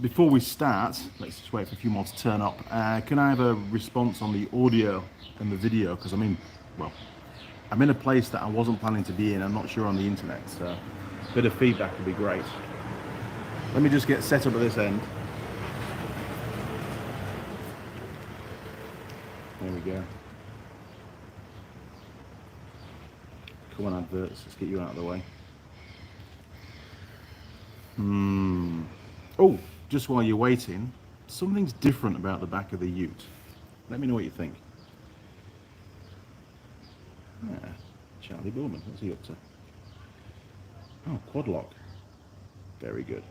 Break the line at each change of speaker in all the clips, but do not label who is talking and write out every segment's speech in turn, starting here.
Before we start, let's just wait for a few more to turn up. Can I have a response on the audio and the video? Because I'm in a place that I wasn't planning to be in. I'm not sure on the internet, so a bit of feedback would be great. Let me just get set up at this end. There we go. Come on, adverts. Let's get you out of the way. Oh, just while you're waiting, something's different about the back of the ute. Let me know what you think. Charlie Bowman, what's he up to? Oh, quad lock. Very good.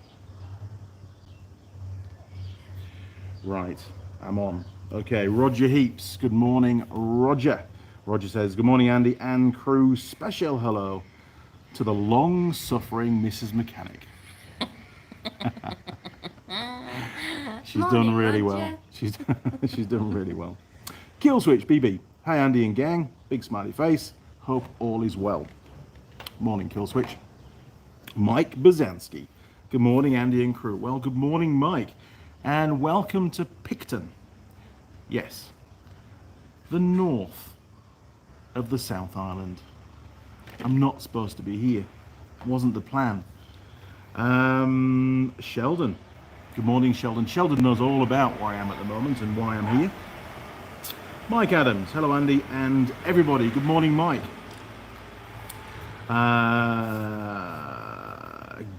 Right, I'm on. Okay, Roger Heaps. Good morning, Roger. Roger says, good morning, Andy and crew. Special hello to the long-suffering Mrs. Mechanic. She's
Morning,
done really
Roger.
well. She's done really well. Kill switch, BB. Hi, Andy and gang. Big smiley face. Hope all is well. Morning, Kill switch. Mike Bazanski. Good morning, Andy and crew. Well, good morning, Mike. And welcome to Picton. Yes, the north of the South Island. I'm not supposed to be here. Wasn't the plan. Sheldon. Good morning, Sheldon. Sheldon knows all about where I am at the moment and why I'm here. Mike Adams. Hello, Andy and everybody. Good morning, Mike.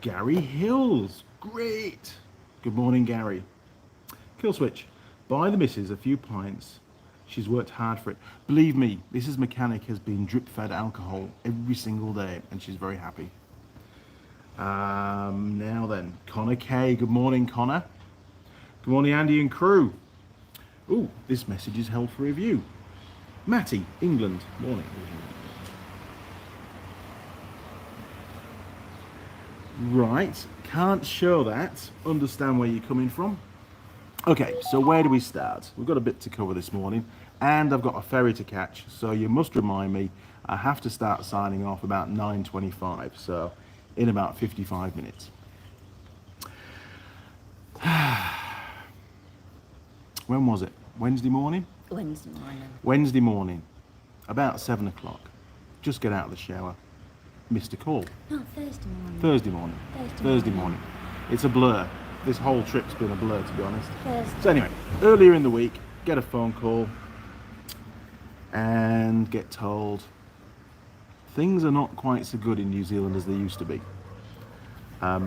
Gary Hills. Great. Good morning, Gary. Kill switch. Buy the missus a few pints. She's worked hard for it. Believe me, Mrs. Mechanic has been drip-fed alcohol every single day, and she's very happy. Now then, Connor K. Good morning, Connor. Good morning, Andy and crew. Ooh, this message is held for review. Matty, England. Morning. Right, can't show that. Understand where you're coming from. Okay, so where do we start? We've got a bit to cover this morning, and I've got a ferry to catch, so you must remind me I have to start signing off about 9:25, so in about 55 minutes. When was it? Wednesday morning?
Wednesday morning.
Wednesday morning, about 7 o'clock. Just get out of the shower. Missed a call.
No, Thursday morning.
Thursday morning. Thursday morning. It's a blur. This whole trip's been a blur, to be honest.
Thursday.
So anyway, earlier in the week, get a phone call and get told things are not quite so good in New Zealand as they used to be.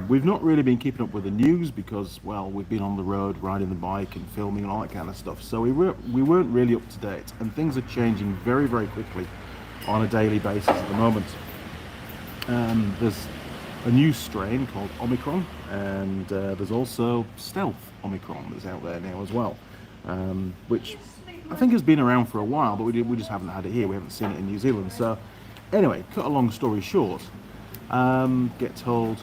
We've not really been keeping up with the news because, well, we've been on the road riding the bike and filming and all that kind of stuff. So we weren't really up to date, and things are changing very, very quickly on a daily basis at the moment. There's a new strain called Omicron, and there's also stealth Omicron that's out there now as well, which I think has been around for a while, but we just haven't had it here. We haven't seen it in New Zealand. So anyway, cut a long story short, get told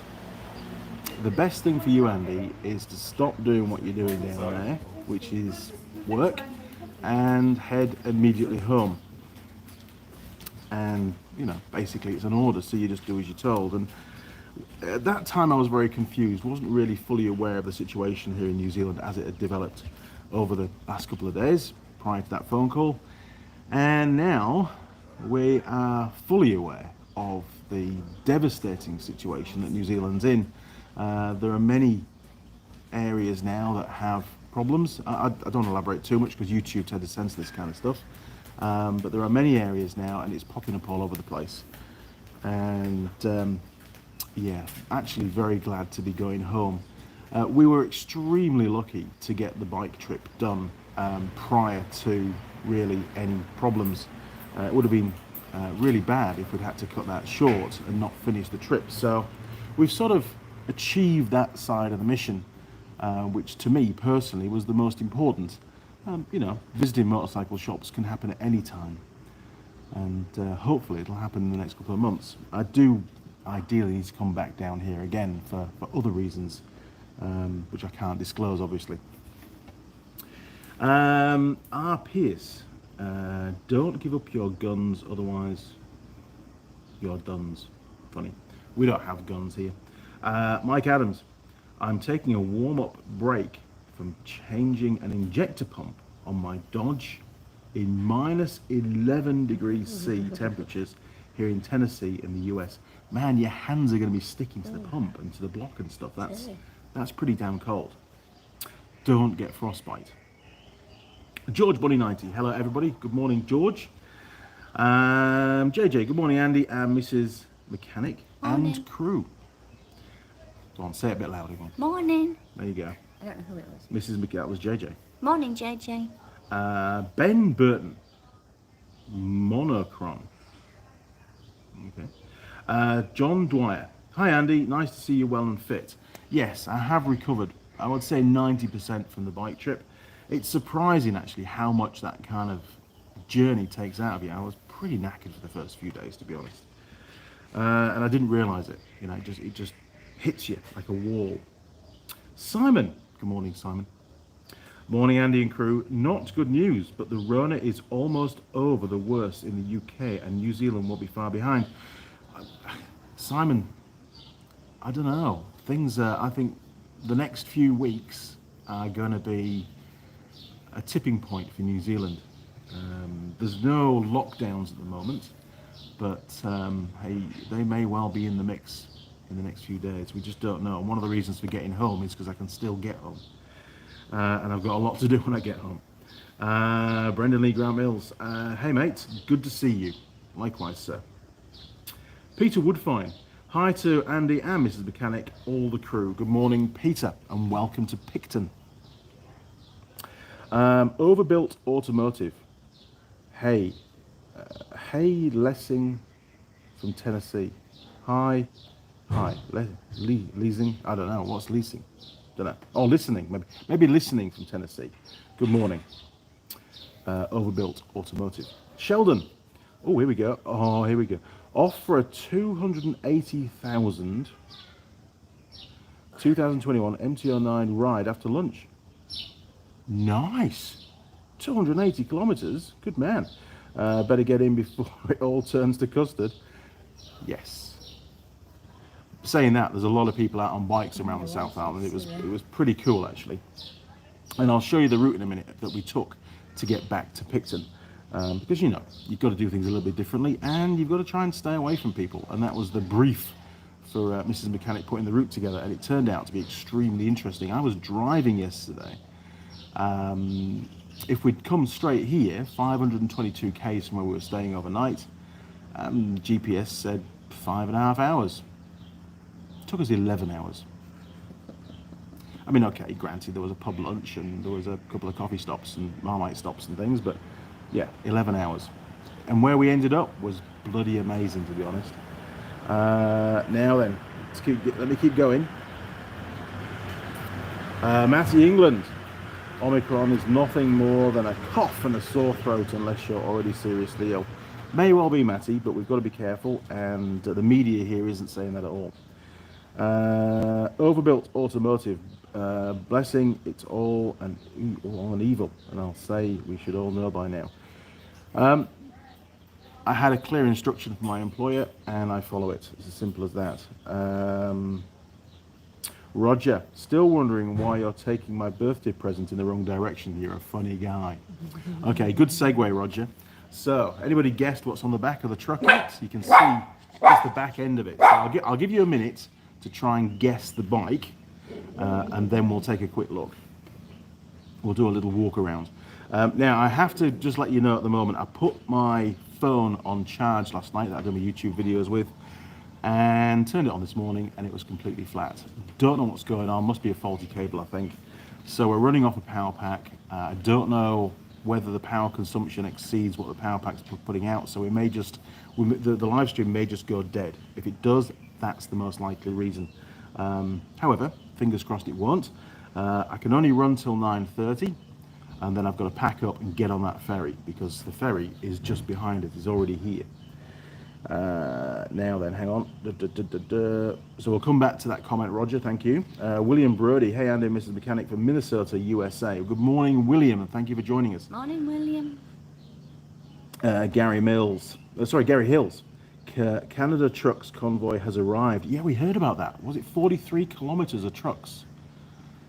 the best thing for you, Andy, is to stop doing what you're doing down there, which is work, and head immediately home. And, you know, basically it's an order, so you just do as you're told. And at that time I was very confused, wasn't really fully aware of the situation here in New Zealand as it had developed over the last couple of days prior to that phone call. And now we are fully aware of the devastating situation that New Zealand's in. There are many areas now that have problems. I don't elaborate too much because YouTube tend to censor this kind of stuff. But there are many areas now, and it's popping up all over the place. And yeah, actually very glad to be going home. We were extremely lucky to get the bike trip done prior to really any problems. It would have been really bad if we'd had to cut that short and not finish the trip. So we've sort of achieved that side of the mission, which to me personally was the most important. You know, visiting motorcycle shops can happen at any time, and hopefully it'll happen in the next couple of months. I do ideally need to come back down here again for other reasons, which I can't disclose, obviously. R. Pierce, don't give up your guns, otherwise you're duns. Funny. We don't have guns here. Mike Adams, I'm taking a warm-up break from changing an injector pump on my Dodge in minus 11 degrees C temperatures here in Tennessee in the US. Man, your hands are going to be sticking to the pump and to the block and stuff. That's pretty damn cold. Don't get frostbite. George Bunny 90. Hello everybody. Good morning, George. JJ. Good morning, Andy and Mrs. Mechanic and crew. Go on, say it a bit louder. Go on.
Morning.
There you go.
I don't know who it was.
Mrs. Mechanic. That was JJ.
Morning, JJ.
Ben Burton. Monochrome. Okay. John Dwyer. Hi Andy, nice to see you well and fit. Yes, I have recovered. I would say 90% from the bike trip. It's surprising actually how much that kind of journey takes out of you. I was pretty knackered for the first few days, to be honest, and I didn't realise it. You know, it just hits you like a wall. Simon, good morning, Simon. Morning, Andy and crew. Not good news, but the Rona is almost over the worst in the UK, and New Zealand will be far behind. Simon, I don't know. Things. I think the next few weeks are going to be a tipping point for New Zealand. There's no lockdowns at the moment, but hey, they may well be in the mix in the next few days. We just don't know. And one of the reasons for getting home is because I can still get home, and I've got a lot to do when I get home. Brendan Lee Grant Mills. Hey mate, good to see you. Likewise, sir. Peter Woodfine. Hi to Andy and Mrs. Mechanic, all the crew. Good morning, Peter, and welcome to Picton. Overbuilt Automotive. Hey Lessing from Tennessee. Hi, leasing. I don't know what's leasing. Don't know. Oh, listening. Maybe listening from Tennessee. Good morning. Overbuilt Automotive. Sheldon. Oh, here we go. Off for a 280,000 2021 MT-09 ride after lunch. Nice. 280 kilometers. Good man. Better get in before it all turns to custard. Yes. Saying that, there's a lot of people out on bikes around the South Island. It was pretty cool actually. And I'll show you the route in a minute that we took to get back to Picton. Because you know, you've got to do things a little bit differently, and you've got to try and stay away from people. And that was the brief for Mrs. Mechanic putting the route together, and it turned out to be extremely interesting. I was driving yesterday. If we'd come straight here, 522 k's from where we were staying overnight, GPS said 5.5 hours. It took us 11 hours. I mean, okay, granted, there was a pub lunch and there was a couple of coffee stops and Marmite stops and things, but yeah, 11 hours. And where we ended up was bloody amazing, to be honest. Now then, let me keep going. Matty England. Omicron is nothing more than a cough and a sore throat unless you're already seriously ill. May well be, Matty, but we've got to be careful, and the media here isn't saying that at all. Overbuilt Automotive. Blessing, it's all an evil, and I'll say we should all know by now. I had a clear instruction from my employer, and I follow it. It's as simple as that. Roger, still wondering why you're taking my birthday present in the wrong direction. You're a funny guy. Okay, good segue, Roger. So, anybody guessed what's on the back of the truck yet? You can see just the back end of it. So I'll give you a minute to try and guess the bike, and then we'll take a quick look. We'll do a little walk around. Now, I have to just let you know at the moment, I put my phone on charge last night that I did my YouTube videos with, and turned it on this morning, and it was completely flat. Don't know what's going on. Must be a faulty cable, I think. So we're running off a power pack. I don't know whether the power consumption exceeds what the power pack's putting out, so the live stream may just go dead. If it does, that's the most likely reason. However, fingers crossed it won't. I can only run till 9:30, and then I've got to pack up and get on that ferry, because the ferry is just behind it. It's already here. Now then, hang on. So we'll come back to that comment, Roger. Thank you. William Brody. Hey, Andy and Mrs. Mechanic from Minnesota, USA. Good morning, William, and thank you for joining us.
Morning, William.
Gary Hills. Canada Trucks convoy has arrived. Yeah, we heard about that. Was it 43 kilometers of trucks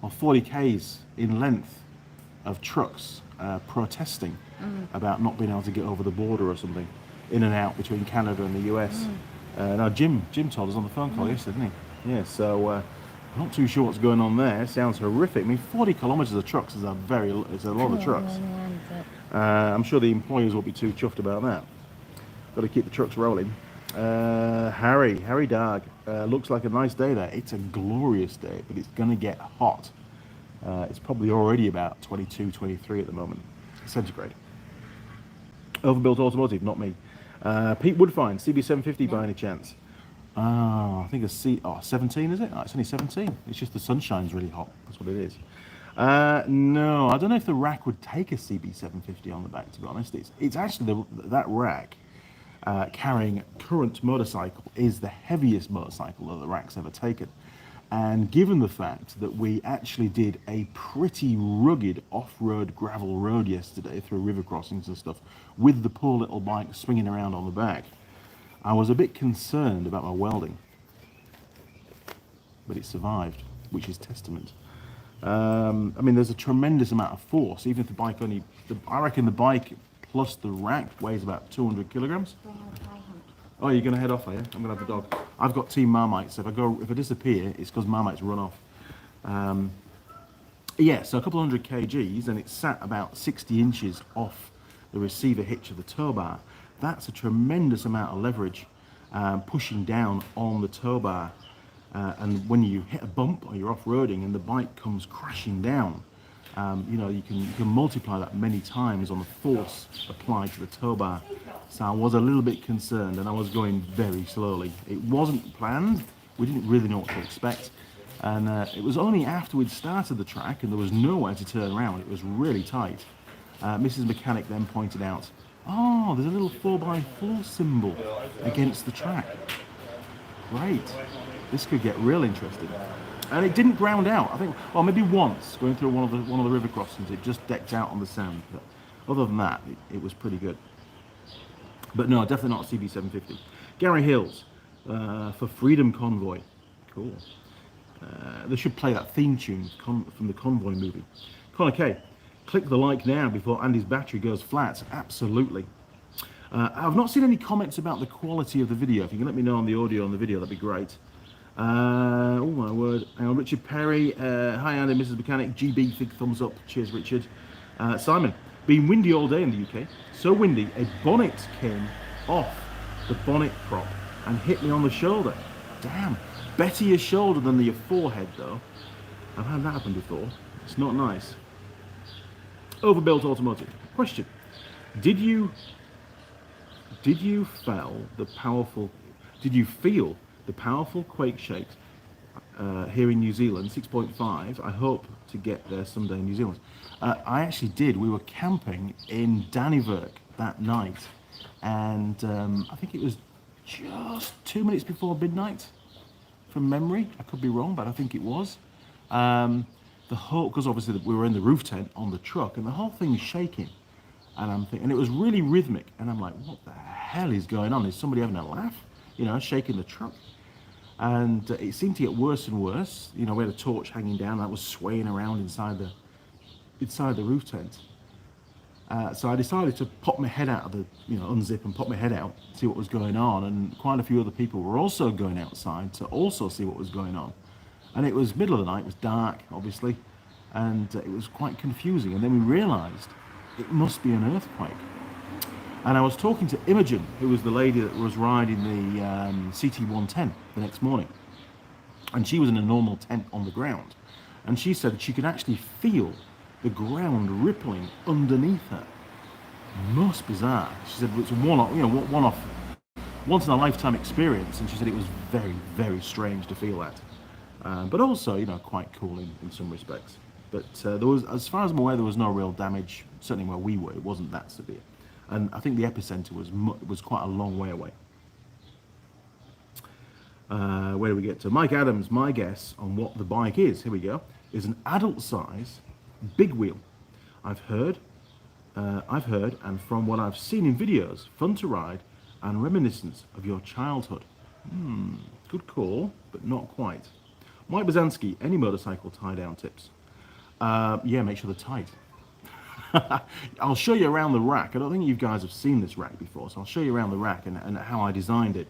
or 40 k's in length of trucks protesting about not being able to get over the border or something, in and out between Canada and the US. Now Jim told us on the phone call yesterday, didn't he? Yeah, so I'm not too sure what's going on there. Sounds horrific. I mean, 40 kilometres of trucks is a lot of trucks. I'm sure the employers won't be too chuffed about that. Got to keep the trucks rolling. Harry Darg, looks like a nice day there. It's a glorious day, but it's going to get hot. It's probably already about 22, 23 at the moment, centigrade. Overbuilt automotive, not me. Pete Woodfine, CB750 by any chance? I think it's 17, is it? Oh, it's only 17. It's just the sunshine's really hot. That's what it is. No, I don't know if the rack would take a CB750 on the back, to be honest. It's actually that rack carrying current motorcycle is the heaviest motorcycle that the rack's ever taken. And given the fact that we actually did a pretty rugged off-road gravel road yesterday through river crossings and stuff with the poor little bike swinging around on the back, I was a bit concerned about my welding. But it survived, which is testament. I mean, there's a tremendous amount of force, even if the bike I reckon the bike plus the rack weighs about 200 kilograms. Oh, you're going to head off, are you? I'm going to have the dog. I've got Team Marmite, so if I disappear, it's because Marmite's run off. Yeah, so a couple hundred kgs, and it's sat about 60 inches off the receiver hitch of the tow bar. That's a tremendous amount of leverage pushing down on the tow bar. And when you hit a bump or you're off-roading and the bike comes crashing down, you know, you can multiply that many times on the force applied to the tow bar. So I was a little bit concerned, and I was going very slowly. It wasn't planned. We didn't really know what to expect. And it was only after we'd started the track and there was nowhere to turn around. It was really tight. Mrs. Mechanic then pointed out, oh, there's a little 4x4 symbol against the track. Great. This could get real interesting. And it didn't ground out. I think, well, maybe once going through one of the river crossings, it just decked out on the sand. But other than that, it was pretty good. But no, definitely not a CB750. Gary Hills for Freedom Convoy. Cool. They should play that theme tune from the Convoy movie. Connor K, click the like now before Andy's battery goes flat. Absolutely. I've not seen any comments about the quality of the video. If you can let me know on the audio on the video, that'd be great. Oh my word. Hang on, Richard Perry. Hi Andy, Mrs. Mechanic. GB, big thumbs up. Cheers, Richard. Simon, been windy all day in the UK. So windy, a bonnet came off the bonnet prop and hit me on the shoulder. Damn. Better your shoulder than your forehead, though. I've had that happen before. It's not nice. Overbuilt automotive. Question: Did you feel the powerful quake shakes here in New Zealand, 6.5? I hope to get there someday in New Zealand. I actually did. We were camping in Dannevirke that night, and I think it was just 2 minutes before midnight, from memory. I could be wrong, but I think it was. The whole, because obviously we were in the roof tent on the truck, and the whole thing was shaking. And I'm thinking, and it was really rhythmic, and I'm like, what the hell is going on? Is somebody having a laugh? You know, shaking the truck. And it seemed to get worse and worse. You know, we had a torch hanging down that was swaying around inside the roof tent. So I decided to pop my head out of the, unzip and pop my head out, see what was going on. And quite a few other people were also going outside to also see what was going on. And it was middle of the night, it was dark, obviously, and it was quite confusing. And then we realized it must be an earthquake. And I was talking to Imogen, who was the lady that was riding the CT110 the next morning. And she was in a normal tent on the ground. And she said she could actually feel the ground rippling underneath her. Most bizarre. She said it's a one-off, once in a lifetime experience. And she said it was very, very strange to feel that. But also, quite cool in some respects. But there was, as far as I'm aware, there was no real damage. Certainly where we were, it wasn't that severe. And I think the epicenter was quite a long way away. Where do we get to? Mike Adams, my guess on what the bike is, here we go, is an adult size big wheel. I've heard, and from what I've seen in videos, fun to ride and reminiscence of your childhood. Good call, but not quite. Mike Bazansky, any motorcycle tie-down tips? Yeah, make sure they're tight. I'll show you around the rack. I don't think you guys have seen this rack before, so I'll show you around the rack and how I designed it.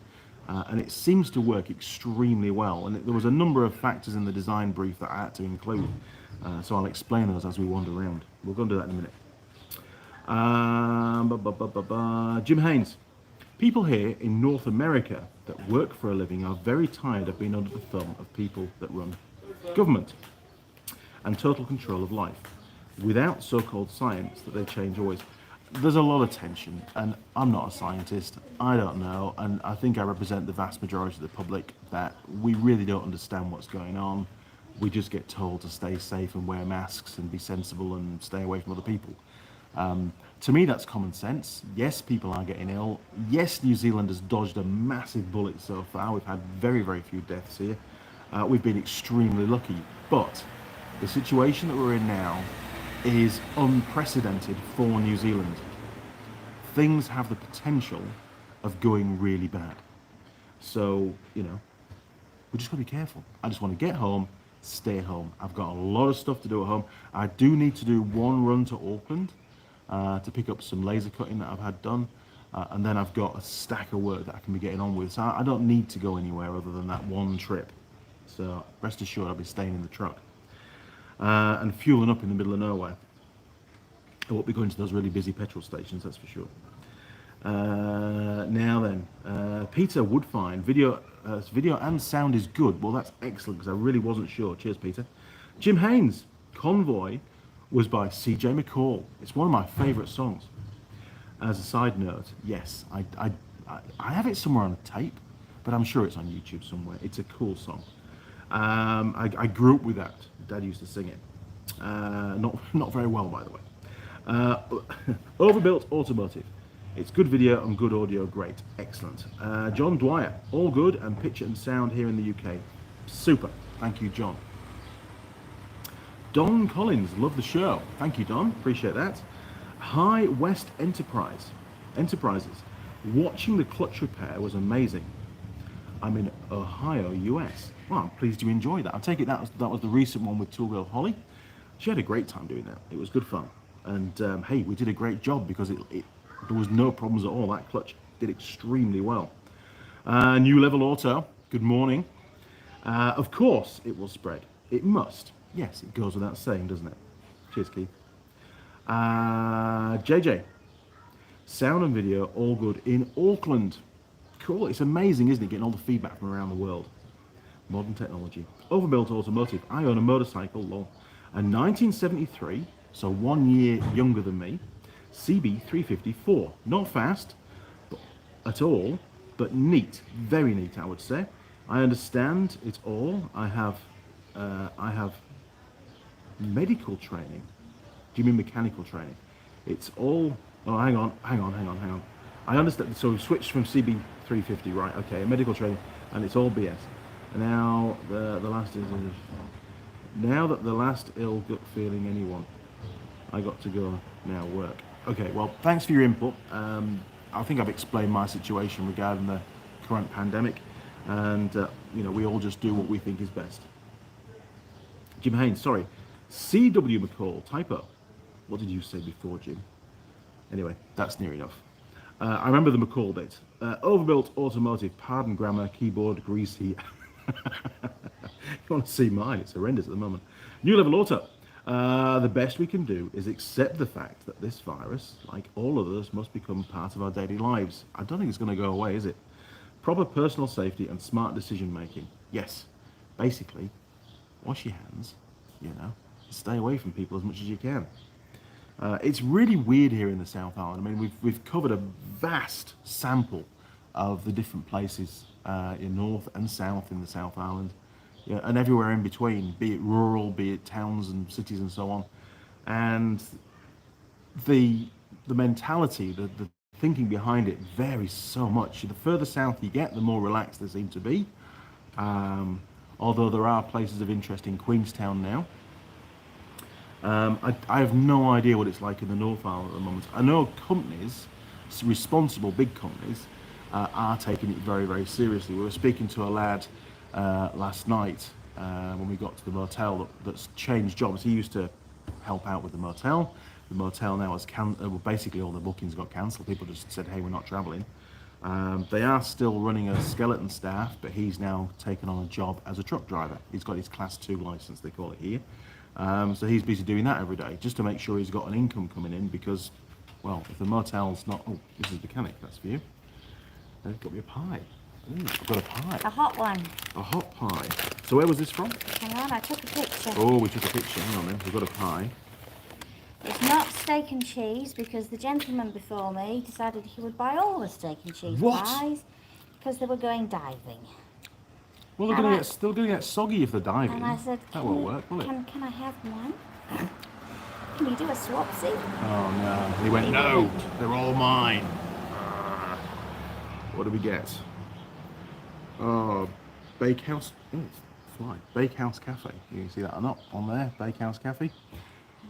And it seems to work extremely well. And there was a number of factors in the design brief that I had to include. So I'll explain those as we wander around. We'll go and do that in a minute. Jim Haynes. People here in North America that work for a living are very tired of being under the thumb of people that run government and total control of life without so-called science that they change always. There's a lot of tension, and I'm not a scientist, I don't know, and I think I represent the vast majority of the public that we really don't understand what's going on. We just get told to stay safe and wear masks and be sensible and stay away from other people. To me, that's common sense. Yes, people are getting ill. Yes, New Zealand has dodged a massive bullet so far. We've had very, very few deaths here. We've been extremely lucky. But the situation that we're in now is unprecedented for New Zealand. Things have the potential of going really bad. So, we just got to be careful. I just want to get home, stay home. I've got a lot of stuff to do at home. I do need to do one run to Auckland to pick up some laser cutting that I've had done. And then I've got a stack of work that I can be getting on with. So I don't need to go anywhere other than that one trip. So rest assured I'll be staying in the truck. And fueling up in the middle of nowhere. I won't be going to those really busy petrol stations, that's for sure. Now then, Peter Woodfine, video and sound is good. Well, that's excellent because I really wasn't sure. Cheers, Peter. Jim Haynes, Convoy was by CJ McCall. It's one of my favourite songs. As a side note, yes, I have it somewhere on a tape, but I'm sure it's on YouTube somewhere. It's a cool song. I grew up with that. Dad used to sing it. Not very well, by the way. Overbuilt Automotive. It's good video and good audio, great, excellent. John Dwyer, all good, and picture and sound here in the UK. Super, thank you, John. Don Collins, love the show. Thank you, Don, appreciate that. High West Enterprises. Watching the clutch repair was amazing. I'm in Ohio, US. Well, I'm pleased you enjoyed that. I take it that was the recent one with Tool Girl Holly. She had a great time doing that. It was good fun. And hey, we did a great job because there was no problems at all. That clutch did extremely well. New Level Auto, good morning. Of course it will spread. It must. Yes, it goes without saying, doesn't it? Cheers, Keith. JJ, sound and video, all good in Auckland. Cool, it's amazing, isn't it, getting all the feedback from around the world. Modern technology. Overbuilt Automotive, I own a motorcycle, lol. A 1973, so 1 year younger than me, CB354. Not fast at all, but neat, very neat, I would say. I understand it all. I have medical training. Do you mean mechanical training? It's all, oh, hang on. I understand, so we've switched from CB350, right, okay, medical training, and it's all BS. Now, the last is, now that the last ill gut feeling anyone, I got to go now work. Okay, well, thanks for your input. I think I've explained my situation regarding the current pandemic, and we all just do what we think is best. Jim Haynes, sorry, CW McCall, typo. What did you say before, Jim? Anyway, that's near enough. I remember the McCall bit. Overbuilt Automotive, pardon grammar, keyboard, greasy. You want to see mine, it's horrendous at the moment. New Level Auto. The best we can do is accept the fact that this virus, like all others, must become part of our daily lives. I don't think it's going to go away, is it? Proper personal safety and smart decision making. Yes, basically, wash your hands, stay away from people as much as you can. It's really weird here in the South Island. I mean, we've covered a vast sample of the different places in north and south in the South Island, and everywhere in between, be it rural, be it towns and cities and so on. And the mentality, the thinking behind it varies so much. The further south you get, the more relaxed they seem to be. Although there are places of interest in Queenstown now. I have no idea what it's like in the North Island at the moment. I know companies, responsible big companies, are taking it very, very seriously. We were speaking to a lad last night when we got to the motel that's changed jobs. He used to help out with the motel. The motel now has basically all the bookings got cancelled. People just said, hey, we're not travelling. They are still running a skeleton staff, but he's now taken on a job as a truck driver. He's got his Class 2 licence, they call it here. So he's busy doing that every day, just to make sure he's got an income coming in because, well, if the motel's not... Oh, this is mechanic, that's for you. They've got me a pie. Ooh, I've got a pie.
A hot one.
A hot pie. So where was this from?
Hang on, I took a picture.
Oh, we took a picture. Hang on then. We've got a pie.
It's not steak and cheese because the gentleman before me decided he would buy all the steak and cheese pies because they were going diving.
Well, they're going to get soggy if they're diving.
And I said,
that won't work, will it?
Can I have one? Can we do a swapsy?
Oh no. He went, no, they're all mine. What do we get? Oh, Bakehouse. Oh, fly. Bakehouse Cafe. You can see that or not on there. Bakehouse Cafe.
It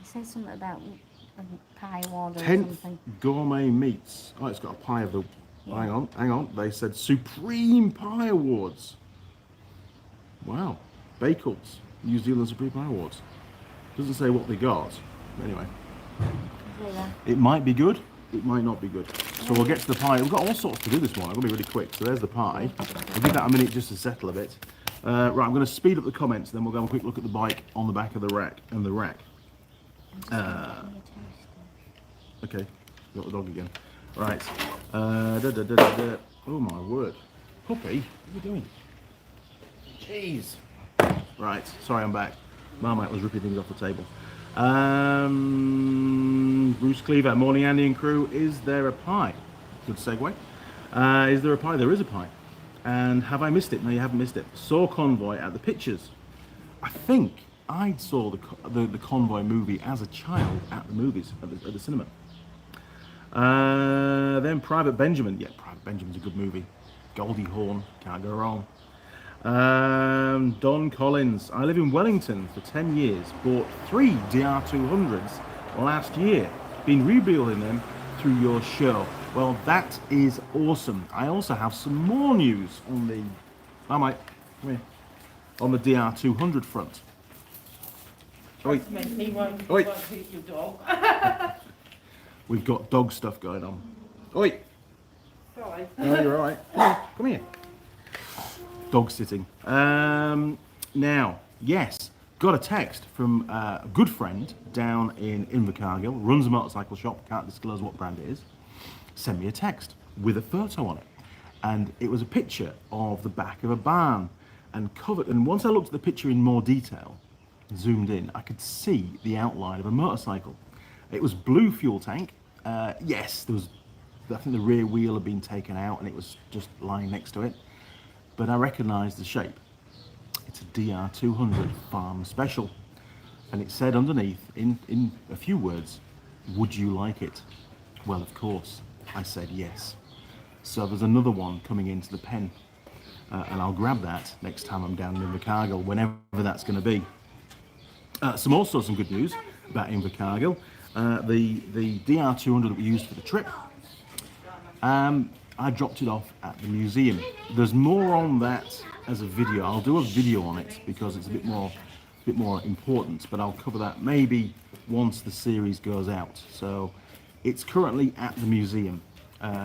says something about pie award or
10th
something.
Gourmet Meats. Oh, it's got a pie of the... Yeah. Hang on. They said Supreme Pie Awards. Wow. Bakels. New Zealand Supreme Pie Awards. Doesn't say what they got. Anyway. It might be good. It might not be good. So we'll get to the pie. We've got all sorts to do this one. I'm going to be really quick. So there's the pie. I'll give that a minute just to settle a bit. Right, I'm going to speed up the comments, then we'll go have a quick look at the bike on the back of the rack and the rack. Okay, got the dog again. Right. Oh my word. Puppy, what are you doing? Jeez. Right, sorry, I'm back. Marmite was ripping things off the table. Bruce Cleaver, morning Andy and crew. Is there a pie? Good segue. Is there a pie? There is a pie. And have I missed it? No, you haven't missed it. Saw Convoy at the pictures. I think I saw the Convoy movie as a child at the movies, at the cinema. Then Private Benjamin. Yeah, Private Benjamin's a good movie. Goldie Hawn, can't go wrong. Don Collins. I live in Wellington for 10 years. Bought 3 DR200s last year. Been rebuilding them through your show. Well, that is awesome. I also have some more news on the... I might... Come here. On the DR200 front. Oi. Oi. We've got dog stuff going on. Oi.
Sorry.
No, you're all right. Come here. Dog sitting. Now, yes, got a text from a good friend down in Invercargill, runs a motorcycle shop, can't disclose what brand it is, sent me a text with a photo on it. And it was a picture of the back of a barn and covered. And once I looked at the picture in more detail, zoomed in, I could see the outline of a motorcycle. It was blue fuel tank. Yes, there was, I think the rear wheel had been taken out and it was just lying next to it. But I recognised the shape. It's a DR200 Farm Special. And it said underneath, in a few words, would you like it? Well, of course, I said yes. So there's another one coming into the pen. And I'll grab that next time I'm down in Invercargill, whenever that's going to be. Some good news about Invercargill. The DR200 that we used for the trip, I dropped it off at the museum. There's more on that as a video. I'll do a video on it because it's a bit more important, but I'll cover that maybe once the series goes out. So it's currently at the museum,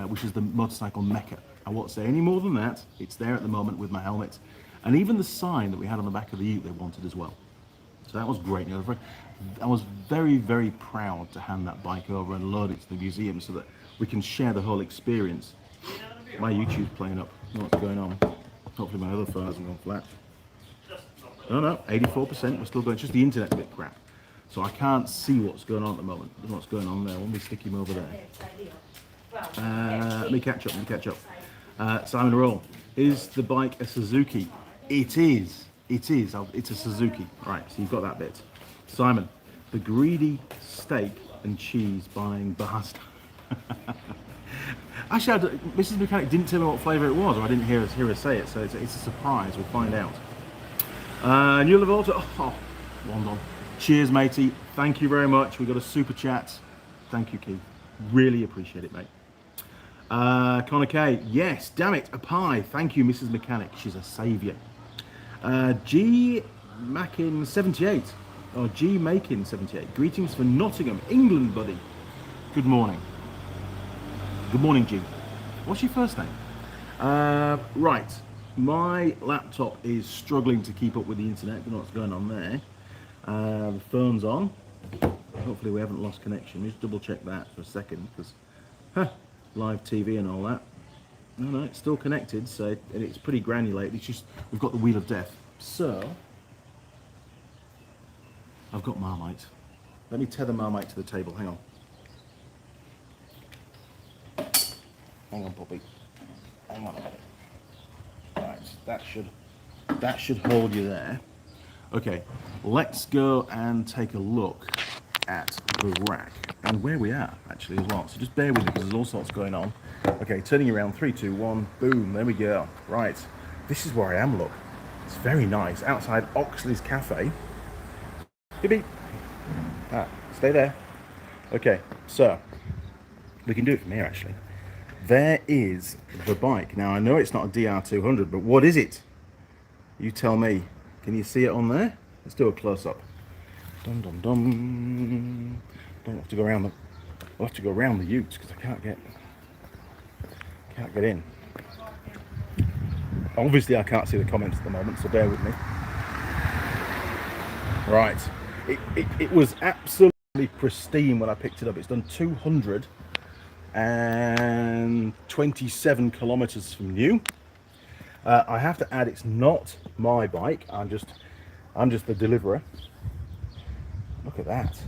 which is the motorcycle mecca. I won't say any more than that. It's there at the moment with my helmet, and even the sign that we had on the back of the ute they wanted as well. So that was great. I was very, very proud to hand that bike over and load it to the museum so that we can share the whole experience. My YouTube's playing up. I don't know what's going on. Hopefully my other phone hasn't gone flat. No, 84%. We're still going. It's just the internet's a bit crap. So I can't see what's going on at the moment. I don't know what's going on there. Let me stick him over there. Let me catch up. Simon Roll. Is the bike a Suzuki? It is. It's a Suzuki. Right, so you've got that bit. Simon, the greedy steak and cheese buying bastard. Actually, Mrs. Mechanic didn't tell me what flavour it was, or I didn't hear her say it, so it's a surprise. We'll find out. New Lavolta. Oh, London. Cheers, matey. Thank you very much. We got a super chat. Thank you, Keith. Really appreciate it, mate. Connor K. Yes, damn it, a pie. Thank you, Mrs. Mechanic. She's a saviour. G Mackin 78 or G Makin 78. Greetings from Nottingham, England, buddy. Good morning. Good morning, G. What's your first name? Right. My laptop is struggling to keep up with the internet. I don't know what's going on there. The phone's on. Hopefully we haven't lost connection. Just double check that for a second, because live TV and all that. No, it's still connected, so and it's pretty granulated. It's just we've got the wheel of death. So I've got Marmite. Let me tether Marmite to the table. Hang on. Hang on, puppy. Hang on a minute. Right, that should hold you there. Okay, let's go and take a look at the rack and where we are actually as well. So just bear with me because there's all sorts going on. Okay, turning around, 3, 2, 1, boom, there we go. Right, this is where I am, look. It's very nice, outside Oxley's Cafe. Beep, beep. Stay there. Okay, so we can do it from here actually. There is the bike. Now I know it's not a DR200, but what is it? You tell me. Can you see it on there? Let's do a close-up. Dum dum dum. Don't have to go around the. I'll have to go around the utes because I can't get in. Obviously, I can't see the comments at the moment, so bear with me. Right, it was absolutely pristine when I picked it up. It's done 227 kilometers from new. I have to add, it's not my bike. I'm just the deliverer. Look at that.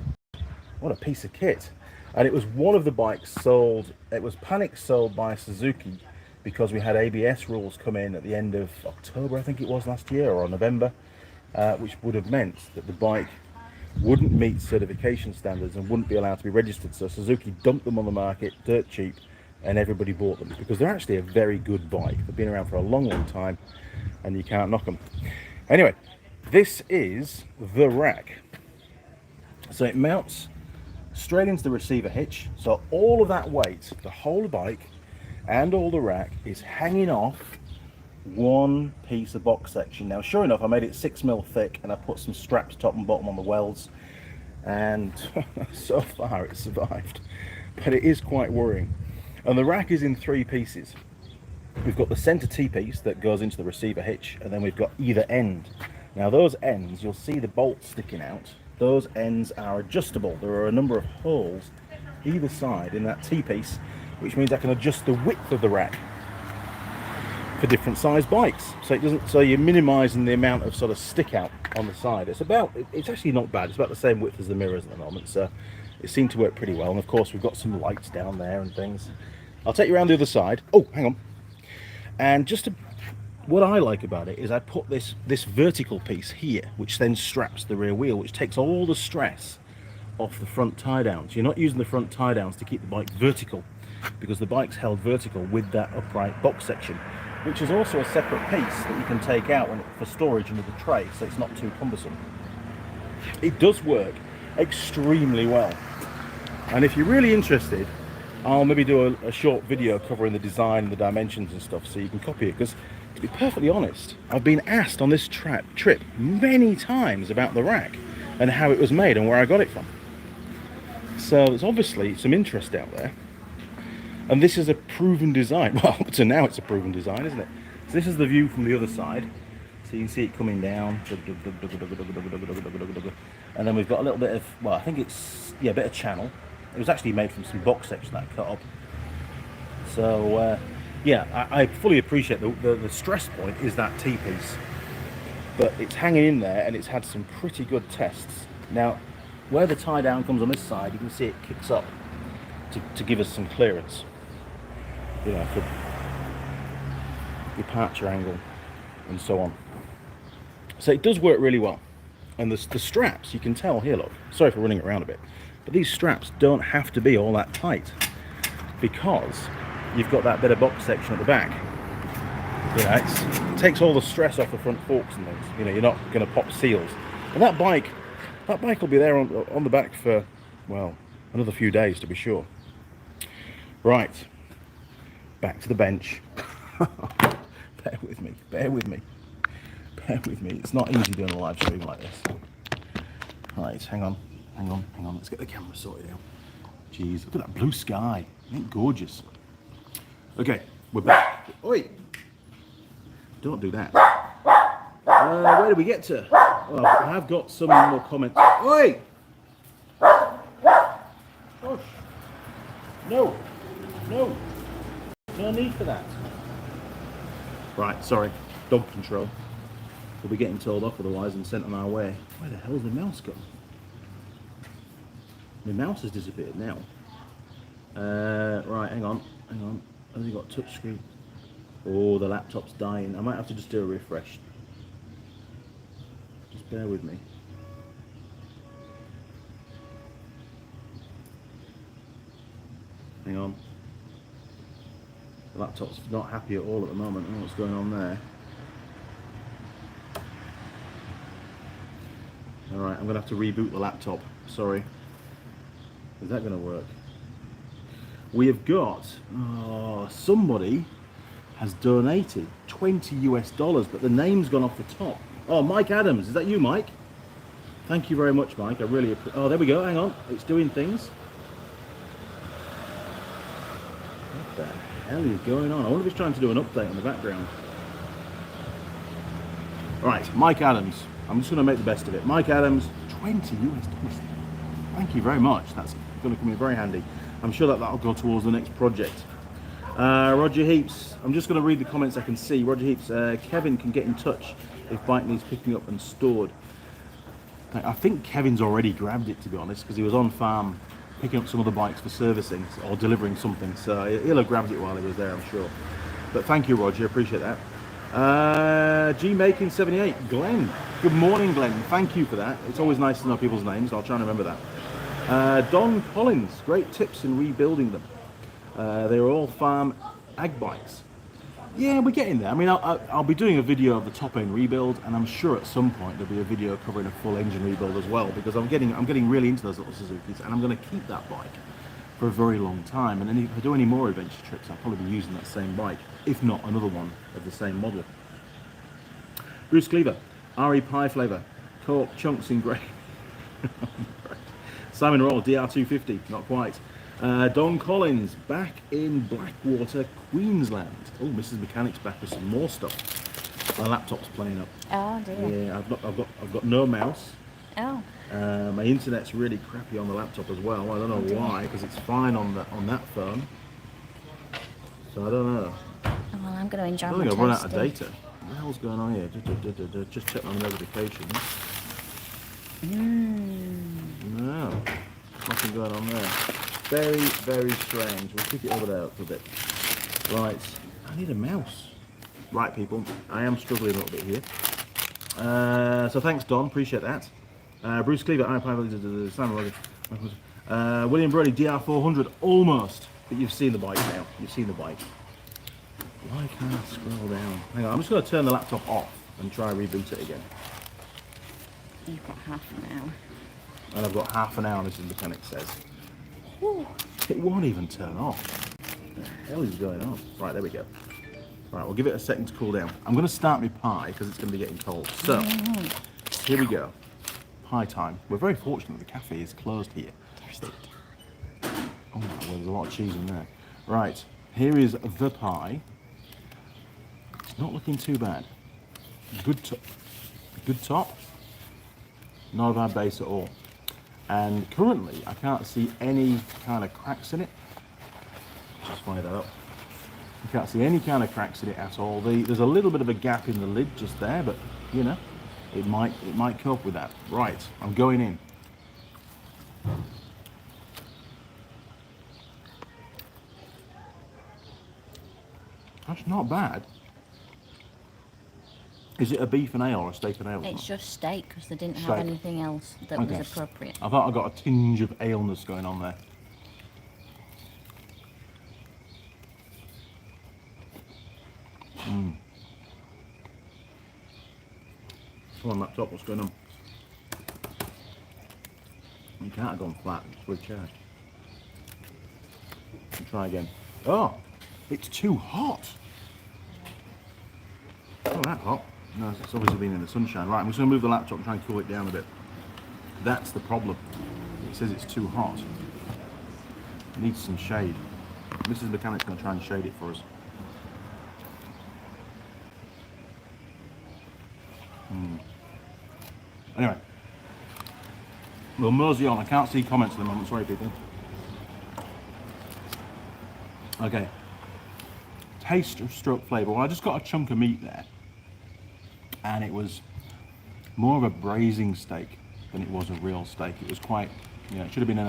What a piece of kit. And it was one of the bikes sold, it was panic sold by Suzuki because we had ABS rules come in at the end of October, I think it was last year, or November, which would have meant that the bike wouldn't meet certification standards and wouldn't be allowed to be registered. So Suzuki dumped them on the market dirt cheap and everybody bought them because they're actually a very good bike. They've been around for a long, long time and you can't knock them. Anyway, this is the rack. So it mounts straight into the receiver hitch. So all of that weight, the whole bike and all the rack is hanging off one piece of box section. Now sure enough, I made it 6mm thick and I put some straps top and bottom on the welds, and so far it's survived, but it is quite worrying. And the rack is in 3 pieces. We've got the center T-piece that goes into the receiver hitch, and then we've got either end. Now those ends, you'll see the bolts sticking out. Those ends are adjustable. There are a number of holes either side in that T-piece, which means I can adjust the width of the rack for different size bikes. So it doesn't, so you're minimizing the amount of sort of stick out on the side. It's actually not bad. It's about the same width as the mirrors at the moment, so it seemed to work pretty well. And of course we've got some lights down there and things. I'll take you around the other side. Oh, hang on. And what I like about it is I put this vertical piece here, which then straps the rear wheel, which takes all the stress off the front tie downs. You're not using the front tie downs to keep the bike vertical, because the bike's held vertical with that upright box section, which is also a separate piece that you can take out for storage under the tray, so it's not too cumbersome. It does work extremely well, and if you're really interested, I'll maybe do a short video covering the design and the dimensions and stuff so you can copy it, because to be perfectly honest, I've been asked on this trip many times about the rack and how it was made and where I got it from. So there's obviously some interest out there. And this is a proven design. Well, up to now it's a proven design, isn't it? So this is the view from the other side. So you can see it coming down. And then we've got a little bit of, well, I think it's, yeah, a bit of channel. It was actually made from some box section that I cut up. So, yeah, I fully appreciate the stress point is that T-piece. But it's hanging in there and it's had some pretty good tests. Now, where the tie down comes on this side, you can see it kicks up to give us some clearance. You know, for departure angle and so on. So it does work really well. And the straps, you can tell here, look, sorry for running around a bit, but these straps don't have to be all that tight because you've got that bit of box section at the back. You know, it takes all the stress off the front forks and things. You know, you're not going to pop seals. And that bike will be there on the back for, well, another few days to be sure. Right, back to the bench. Bear with me. Bear with me. It's not easy doing a live stream like this. Right, hang on. Let's get the camera sorted out. Jeez, look at that blue sky. Ain't it gorgeous? Okay, we're back. Oi! Don't do that. Where did we get to? Well, I have got some more comments. Oi! Gosh. No. No need for that. Right, sorry. Dog control. We'll be getting told off otherwise and sent on our way. Where the hell's my mouse gone? My mouse has disappeared now. Right, hang on. Has he got a touch screen? Oh, the laptop's dying. I might have to just do a refresh. Just bear with me. Hang on. The laptop's not happy at all at the moment. I don't know what's going on there. Alright, I'm going to have to reboot the laptop. Sorry. Is that going to work? We have got... somebody has donated $20 US, but the name's gone off the top. Oh, Mike Adams. Is that you, Mike? Thank you very much, Mike. I really appreciate... Oh, there we go. Hang on. It's doing things. What the hell is going on? I wonder if it's trying to do an update on the background. Right, Mike Adams. I'm just going to make the best of it. Mike Adams, $20 US. Thank you very much. That's going to come in very handy. I'm sure that'll go towards the next project. Roger Heaps. I'm just going to read the comments I can see. Roger Heaps. Kevin can get in touch if bike needs picking up and stored. I think Kevin's already grabbed it, to be honest, because he was on farm picking up some of the bikes for servicing or delivering something. So he'll have grabbed it while he was there, I'm sure. But thank you, Roger. Appreciate that. G-Making78, Glenn. Good morning, Glenn. Thank you for that. It's always nice to know people's names. I'll try and remember that. Don Collins, great tips in rebuilding them. They're all farm ag bikes. Yeah, we're getting there. I mean, I'll be doing a video of the top end rebuild, and I'm sure at some point there'll be a video covering a full engine rebuild as well, because I'm getting really into those little Suzukis, and I'm going to keep that bike for a very long time. And then if I do any more adventure trips, I'll probably be using that same bike, if not another one of the same model. Bruce Cleaver, RE Pie Flavour, Cork Chunks in grey. Simon Roll, DR250, not quite. Don Collins, back in Blackwater, Queensland. Oh, Mrs. Mechanic's back with some more stuff. My laptop's playing up.
Oh dear.
Yeah, I've got no mouse.
Oh.
My internet's really crappy on the laptop as well. I don't know why, because it's fine on that phone. So I don't know.
Oh, well, I'm going to enjoy
I
my
think I've run out of
toasty.
data. What the hell's going on here? Just check my notifications. No, nothing going on there. Very, very strange. We'll kick it over there for a bit. Right, I need a mouse. Right, people, I am struggling a little bit here. So thanks, Don. Appreciate that. Bruce Cleaver, William Brody, DR400, almost. But you've seen the bike now. You've seen the bike. Why can't I scroll down? Hang on, I'm just going to turn the laptop off and try reboot it again.
You've got half an hour.
And I've got half an hour, Mrs. Mechanic says. Whew. It won't even turn off. What the hell is going on? Right, there we go. Right, we'll give it a second to cool down. I'm going to start my pie because it's going to be getting cold. So, here we go. Pie time. We're very fortunate the cafe is closed here. Oh my word, there's a lot of cheese in there. Right, here is the pie. It's not looking too bad. Good top. Not a bad base at all. And currently, I can't see any kind of cracks in it. Just fire that up. You can't see any kind of cracks in it at all. There's a little bit of a gap in the lid just there, but you know, it might cope with that. Right, I'm going in. That's not bad. Is it a beef and ale or a steak and ale?
It's just steak because they didn't
Steak.
have anything else that was appropriate.
I thought I got a tinge of aleness going on there. Come on, laptop, what's going on? You can't have gone flat, it's with charge. Try again. Oh, it's too hot. Oh, that hot. No, it's obviously been in the sunshine. Right, I'm just going to move the laptop and try and cool it down a bit. That's the problem. It says it's too hot. It needs some shade. Mrs. Mechanic's going to try and shade it for us. Anyway, we'll mosey on. I can't see comments at the moment. Sorry, people. Okay. Taste of stroke flavour. Well, I just got a chunk of meat there, and it was more of a braising steak than it was a real steak. It was quite, it should have been in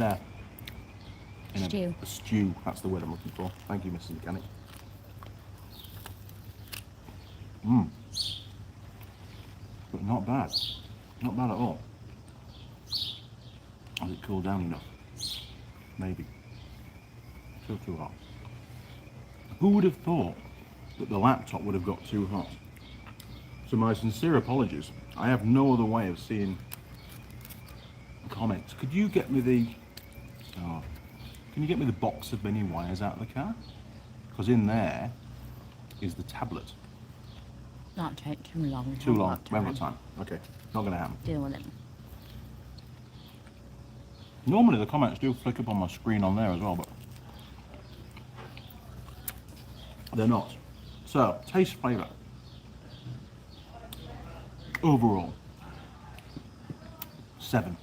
a
Stew.
a stew. That's the word I'm looking for. Thank you, Mrs. Mechanic. But not bad. Not bad at all. Has it cooled down enough? Maybe. Still too hot. Who would have thought that the laptop would have got too hot? So my sincere apologies. I have no other way of seeing comments. Could you get me the... Oh, can you get me the box of mini wires out of the car? Because in there is the tablet.
Not take too long.
Too long. We haven't got time. Okay. Not going to happen.
Deal with it.
Normally the comments do flick up on my screen on there as well, but they're not. So, taste, flavour. Overall, 7.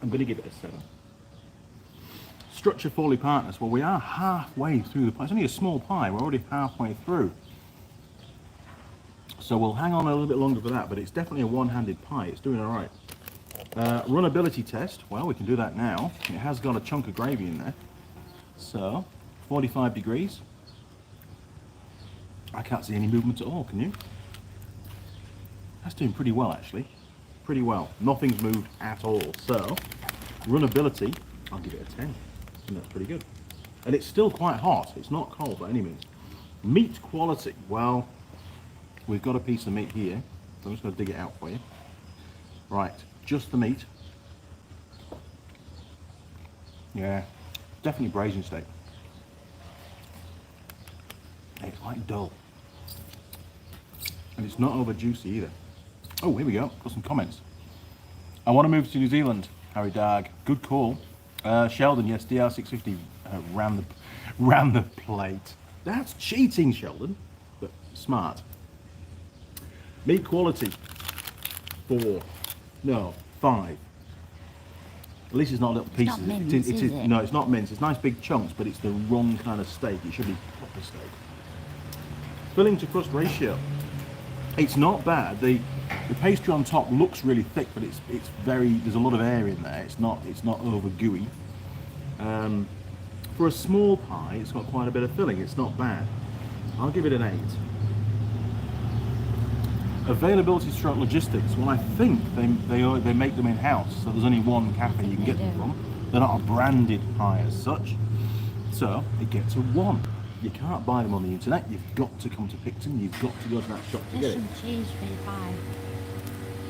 I'm going to give it a 7. Structure Foley Partners. Well, we are halfway through the pie. It's only a small pie. We're already halfway through. So we'll hang on a little bit longer for that, but it's definitely a one-handed pie. It's doing all right. Runability Test. Well, we can do that now. It has got a chunk of gravy in there. So, 45 degrees. I can't see any movement at all, can you? That's doing pretty well, actually. Pretty well. Nothing's moved at all. So, runability, I'll give it a 10. And that's pretty good. And it's still quite hot. It's not cold by any means. Meat quality. Well, we've got a piece of meat here. So I'm just going to dig it out for you. Right, just the meat. Yeah, definitely braising steak. It's quite dull. And it's not over juicy either. Oh, here we go. Got some comments. I want to move to New Zealand. Harry Darg. Good call. Sheldon, yes, DR650 ran the plate. That's cheating, Sheldon. But smart. Meat quality. 4. No, 5. At least it's not little pieces.
It's not mince, is it?
No, it's not mince. It's nice big chunks, but it's the wrong kind of steak. It should be proper steak. Filling to crust ratio. It's not bad. The pastry on top looks really thick, but it's very, there's a lot of air in there. It's not over gooey. For a small pie, it's got quite a bit of filling. It's not bad. I'll give it an 8. Availability stroke logistics. Well, I think they make them in house, so there's only one cafe you can get them from. They're not a branded pie as such, so it gets a 1. You can't buy them on the internet. You've got to come to Picton. You've got to go to that shop to get
There's
it.
some cheese for your pie.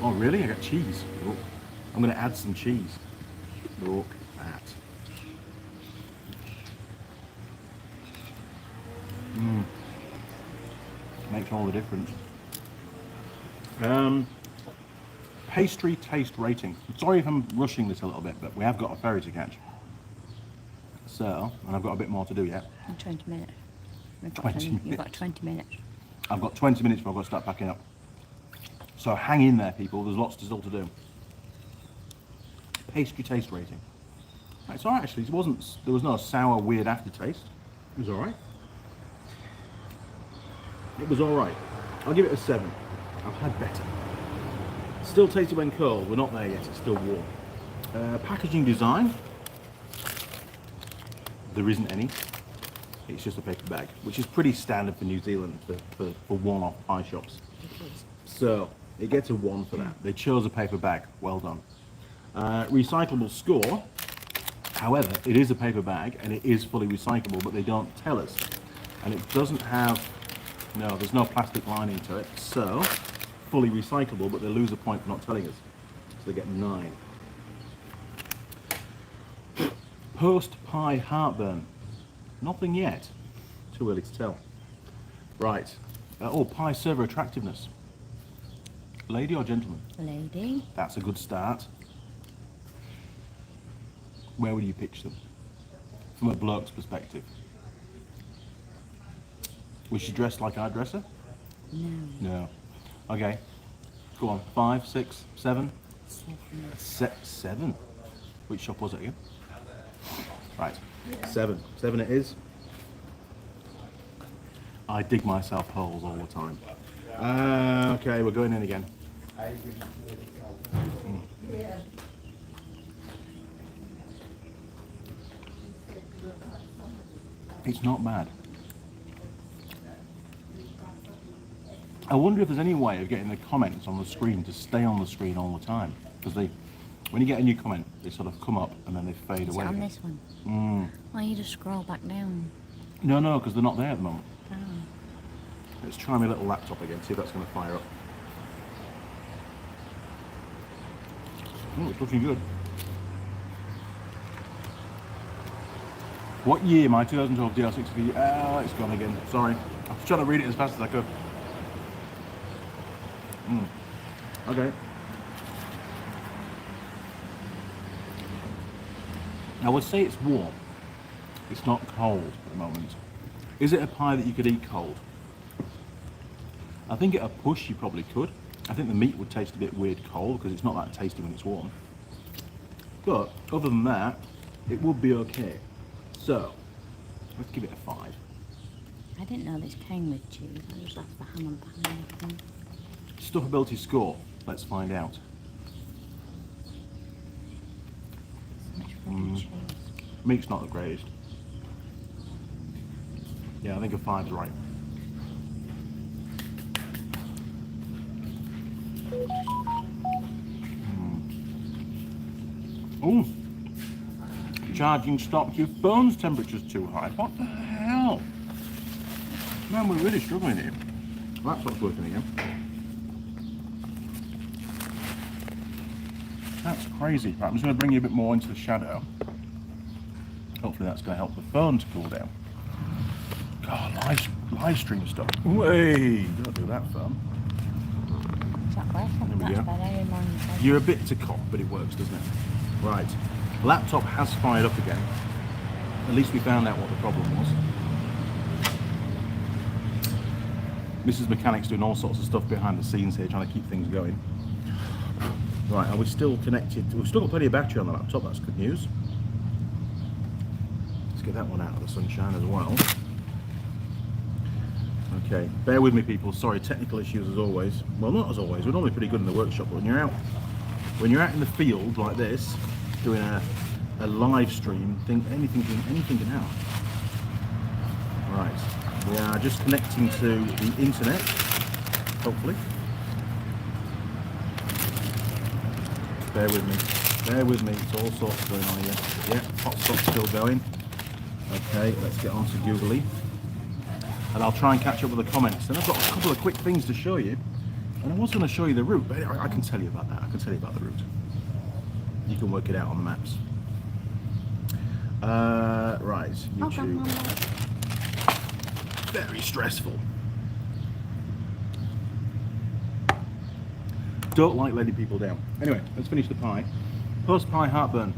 Oh, really? I got cheese. Look. I'm going to add some cheese. Look at that. Makes all the difference. Pastry taste rating. Sorry if I'm rushing this a little bit, but we have got a ferry to catch. So, and I've got a bit more to do yet.
In 20 minutes.
20
You've got
minutes.
20 minutes.
I've got 20 minutes before I've got to start packing up. So hang in there, people. There's lots still to do. Pastry taste rating. It's alright actually. There was no sour, weird aftertaste. It was alright. It was alright. I'll give it a 7. I've had better. Still tasty when cold. We're not there yet. It's still warm. Packaging design. There isn't any. It's just a paper bag, which is pretty standard for New Zealand for one-off pie shops. So it gets a 1 for that. They chose a paper bag. Well done. Recyclable score. However, it is a paper bag and it is fully recyclable, but they don't tell us. And it doesn't have, no, there's no plastic lining to it. So fully recyclable, but they lose a point for not telling us. So they get 9. Post-pie heartburn. Nothing yet. Too early to tell. Right. Oh, pie server attractiveness. Lady or gentleman?
Lady.
That's a good start. Where would you pitch them? From a bloke's perspective. Was she dressed like I dress her?
No.
No. Okay. Go on. 5, 6, 7?
7.
7? Which shop was it again? Right. 7. 7 it is. I dig myself holes all the time. Okay, we're going in again. It's not bad. I wonder if there's any way of getting the comments on the screen to stay on the screen all the time. Because when you get a new comment, they sort of come up and then they fade
Is
away.
it on this one? Why don't you just scroll back down?
No, because they're not there at the moment.
Oh.
Let's try my little laptop again, see if that's going to fire up. Oh, it's looking good. What year my 2012 DR60? Oh, it's gone again. Sorry. I was trying to read it as fast as I could. Okay. I would say it's warm. It's not cold at the moment. Is it a pie that you could eat cold? I think at a push you probably could. I think the meat would taste a bit weird cold because it's not that tasty when it's warm. But other than that, it would be okay. So, let's give it a 5.
I didn't know this came with cheese. I just asked for ham and pineapple.
Stuffability score. Let's find out.
So much fucking cheese.
Meat's not the greatest. Yeah, I think a 5's right. Ooh. Charging stopped. Your phone's temperature's too high. What the hell? Man, we're really struggling here. Laptop's working again. That's crazy. Right, I'm just going to bring you a bit more into the shadow. Hopefully that's going to help the phone to cool down. God, live stream stuff. Way, don't do that, phone.
Is that working?
There we
That's
go.
better.
You're a bit to cop, but it works, doesn't it? Right. Laptop has fired up again. At least we found out what the problem was. Mrs. Mechanic's doing all sorts of stuff behind the scenes here, trying to keep things going. Right, are we still connected? We've still got plenty of battery on the laptop, that's good news. Let's get that one out of the sunshine as well. Okay, bear with me people, sorry, technical issues as always. Well, not as always, we're normally pretty good in the workshop, but when you're out in the field like this, doing a live stream, anything can happen. Right, we are just connecting to the internet, hopefully. Bear with me, it's all sorts going on here. Yeah, hotspot's still going. Okay, let's get on to Googly. And I'll try and catch up with the comments. And I've got a couple of quick things to show you. And I was going to show you the route, but I can tell you about that. I can tell you about the route. You can work it out on the maps. Right, YouTube. Very stressful. Don't like letting people down. Anyway, let's finish the pie. Post-pie heartburn.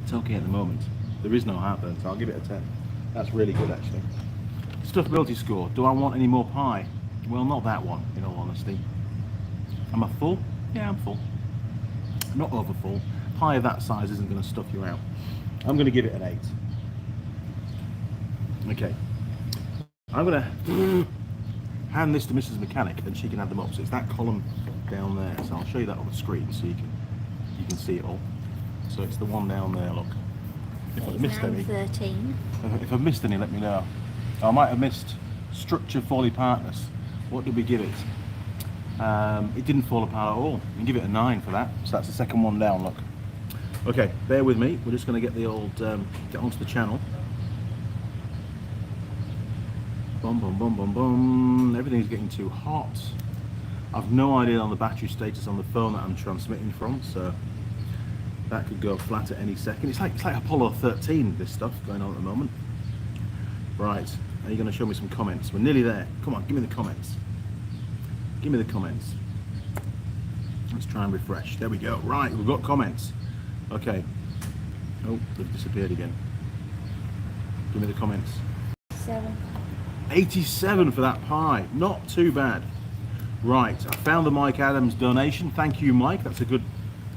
It's okay at the moment. There is no heartburn, so I'll give it a 10. That's really good, actually. Stuffability score. Do I want any more pie? Well, not that one, in all honesty. Am I full? Yeah, I'm full. Not over full. Pie of that size isn't going to stuff you out. I'm going to give it an 8. Okay. I'm going to hand this to Mrs. Mechanic and she can add them up. So it's that column down there. So I'll show you that on the screen so you can see it all. So it's the one down there, look. If I've missed any,
13.
if I've missed any, let me know. I might have missed structure fall apartness. What did we give it? It didn't fall apart at all. You can give it a 9 for that. So that's the second one down, look. Okay, bear with me. We're just going to get the old, get onto the channel. Boom, boom, boom, boom, boom. Everything's getting too hot. I've no idea on the battery status on the phone that I'm transmitting from, so that could go flat at any second. It's like Apollo 13, this stuff going on at the moment. Right, Are you going to show me some comments? We're nearly there. Come on, give me the comments. Give me the comments. Let's try and refresh. There we go. Right, we've got comments. Okay. Oh, they've disappeared again. Give me the comments. 87 for that pie. Not too bad. Right, I found the Mike Adams donation. Thank you, Mike. That's a good,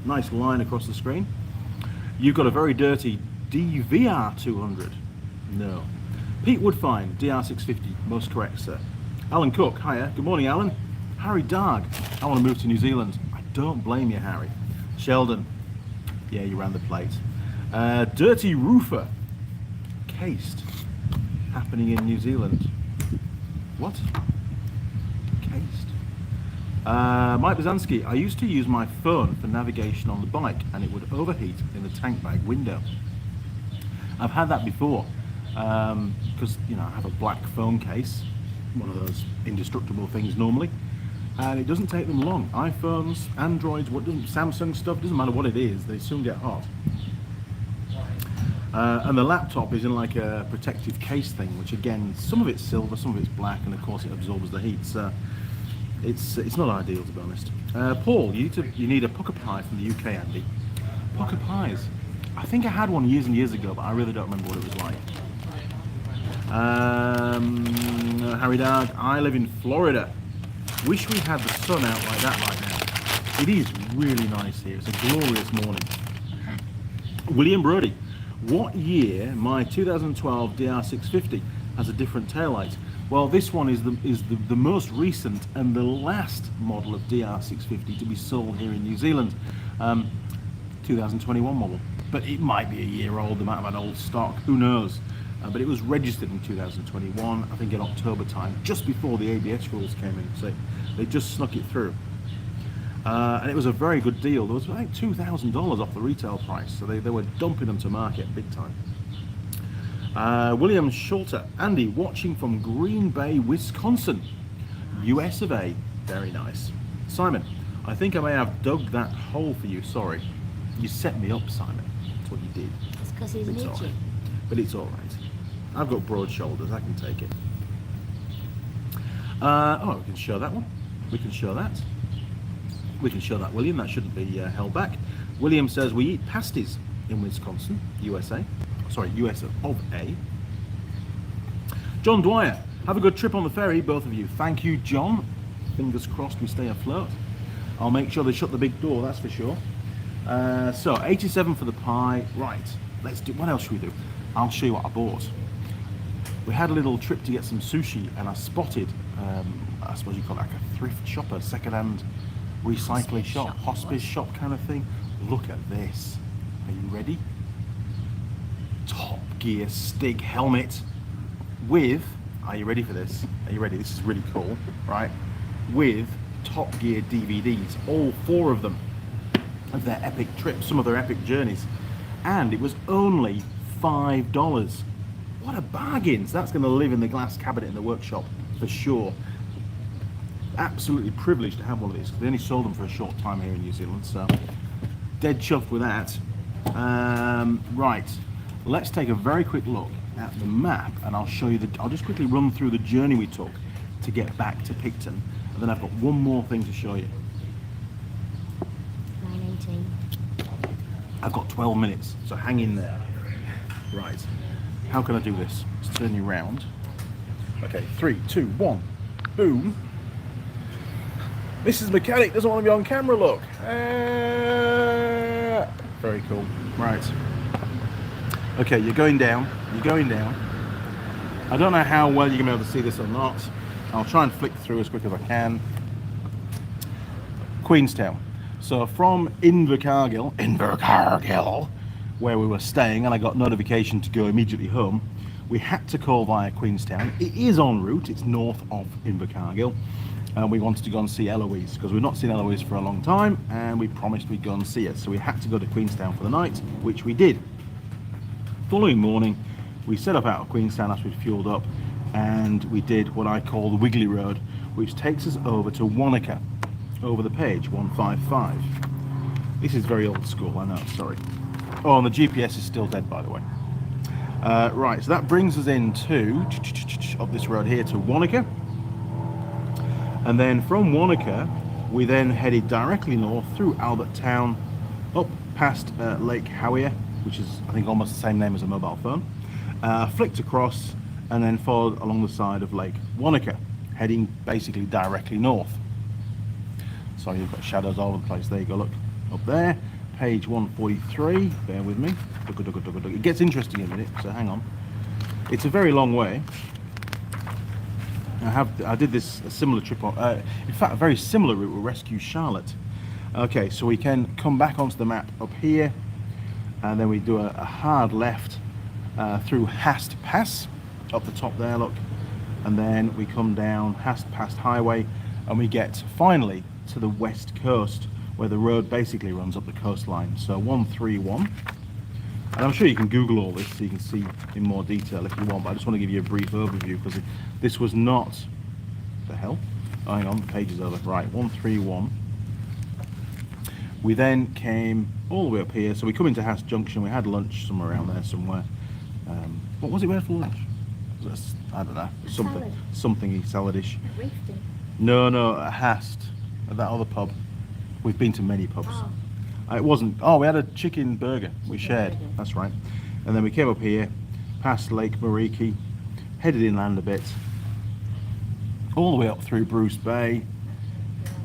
nice line across the screen. You've got a very dirty DVR 200. No. Pete Woodfine, DR650. Most correct, sir. Alan Cook, hiya. Good morning, Alan. Harry Darg, I want to move to New Zealand. I don't blame you, Harry. Sheldon, yeah, you ran the plate. Dirty Roofer, cased, happening in New Zealand. What? Cased. Mike Bazanski, I used to use my phone for navigation on the bike and it would overheat in the tank bag window. I've had that before because you know I have a black phone case, one of those indestructible things normally, and it doesn't take them long. iPhones, Androids, Samsung stuff, doesn't matter what it is, they soon get hot. And the laptop is in like a protective case thing, which again, some of it's silver, some of it's black, and of course it absorbs the heat. So it's not ideal, to be honest. Paul, you need a pucker pie from the UK, Andy. Pucker pies. I think I had one years and years ago, but I really don't remember what it was like. Harry Dad, I live in Florida. Wish we had the sun out like that right now. It is really nice here. It's a glorious morning. William Brody, what year my 2012 DR650 has a different taillight? Well, this one is the most recent and the last model of DR650 to be sold here in New Zealand. 2021 model, but it might be a year old. They might have had old stock, who knows. But it was registered in 2021, I think in October time, just before the ABS rules came in. So they just snuck it through. And it was a very good deal. There was like $2,000 off the retail price, so they were dumping them to market big time. William Schulter, Andy, watching from Green Bay, Wisconsin, US of A. Very nice. Simon, I think I may have dug that hole for you. Sorry. You set me up, Simon. That's what you did.
It's because he's an idiot.
But it's all right. I've got broad shoulders. I can take it. Oh, we can show that one. We can show that. We can show that, William. That shouldn't be held back. William says we eat pasties in Wisconsin, USA. Sorry, US of A. John Dwyer, have a good trip on the ferry, both of you. Thank you, John. Fingers crossed we stay afloat. I'll make sure they shut the big door, that's for sure. So 87 for the pie. Right, let's do, what else should we do? I'll show you what I bought. We had a little trip to get some sushi and I spotted, I suppose you call it like a thrift shop, a second-hand recycling shop, hospice shop kind of thing. Look at this. Are you ready? Top Gear Stig helmet with, are you ready for this? Are you ready? This is really cool, right? With Top Gear DVDs, all 4 of them, of their epic trips, some of their epic journeys. And it was only $5. What a bargain. So that's going to live in the glass cabinet in the workshop for sure. Absolutely privileged to have one of these. They only sold them for a short time here in New Zealand, so dead chuffed with that. Right, let's take a very quick look at the map and I'll show you I'll just quickly run through the journey we took to get back to Picton, and then I've got one more thing to show you.
9:18.
I've got 12 minutes, so hang in there. Right, how can I do this? Let's turn you round. Okay, 3, 2, 1, boom. Mrs. Mechanic doesn't want to be on camera, look. Very cool. Right. Okay, you're going down. You're going down. I don't know how well you're going to be able to see this or not. I'll try and flick through as quick as I can. Queenstown. So from Invercargill, where we were staying, and I got notification to go immediately home, we had to call via Queenstown. It is en route. It's north of Invercargill. And we wanted to go and see Eloise because we've not seen Eloise for a long time and we promised we'd go and see her. So we had to go to Queenstown for the night, which we did. Following morning, we set up out of Queenstown after we'd fueled up and we did what I call the Wiggly Road, which takes us over to Wanaka, over the page, 155. This is very old school, I know, sorry. Oh, and the GPS is still dead, by the way. Right, so that brings us into up this road here to Wanaka, and then from Wanaka we then headed directly north through Albert Town, up past Lake Howea, which is I think almost the same name as a mobile phone, flicked across and then followed along the side of Lake Wanaka, heading basically directly north. Sorry, you've got shadows all over the place. There you go, look up there, page 143. Bear with me. It gets interesting in a minute, so hang on. It's a very long way. I did this a similar trip on, in fact a very similar route with Rescue Charlotte. Okay, so we can come back onto the map up here, and then we do a hard left through Hast Pass up the top there, look, and then we come down Hast Pass Highway, and we get finally to the west coast where the road basically runs up the coastline. So 131, and I'm sure you can Google all this so you can see in more detail if you want, but I just want to give you a brief overview because this was not the hell. Oh, hang on, the page is over. Right, 131. We then came all the way up here, so we come into Hass Junction. We had lunch somewhere around there somewhere. What was it we had for lunch? I don't know, something saladish.
Reefton.
No, at Hast, at that other pub. We've been to many pubs.
Oh.
It wasn't. Oh, we had a chicken burger. We shared.
Burger.
That's right. And then we came up here, past Lake Mariki, headed inland a bit, all the way up through Bruce Bay,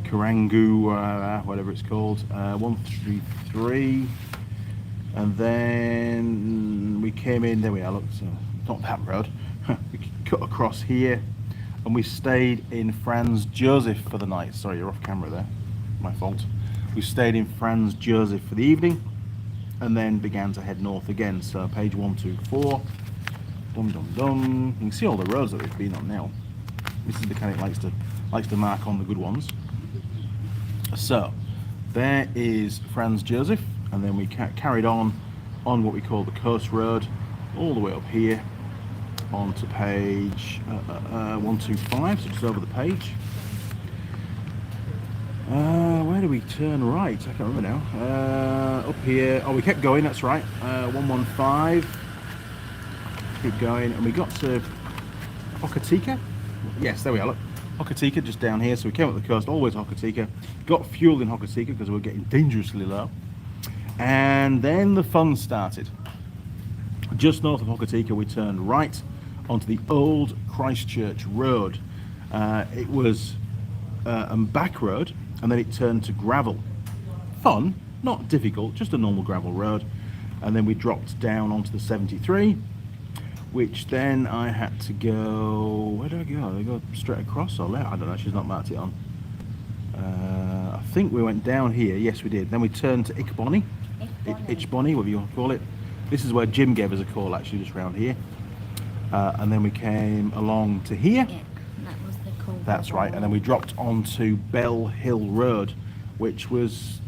Karangu, whatever it's called, 133, and then we came in. There we are. Look, so not that road. We cut across here, and we stayed in Franz Josef for the night. Sorry, you're off camera there. My fault. We stayed in Franz Josef for the evening, and then began to head north again. So page 124. Dum dum dum. You can see all the roads that we've been on now. Mrs. Mechanic likes to mark on the good ones. So there is Franz Josef, and then we carried on what we call the Coast Road, all the way up here onto page 125, so just over the page. Where do we turn right? I can't remember now. Up here. Oh, we kept going, that's right. 115. Keep going, and we got to Hokitika. Yes, there we are, look. Hokitika just down here. So we came up the coast, all the way to Hokitika. Got fuel in Hokitika because we were getting dangerously low. And then the fun started. Just north of Hokitika, we turned right onto the old Christchurch Road. It was a back road, and then it turned to gravel. Fun, not difficult, just a normal gravel road. And then we dropped down onto the 73, which then I had to go, where do I go? Do I go straight across or left? I don't know, she's not marked it on. I think we went down here, yes we did. Then we turned to Ichbonny, whatever you want to call it. This is where Jim gave us a call, actually, just round here. And then we came along to here.
Yeah, that was the call.
That's right, and then we dropped onto Bell Hill Road, which was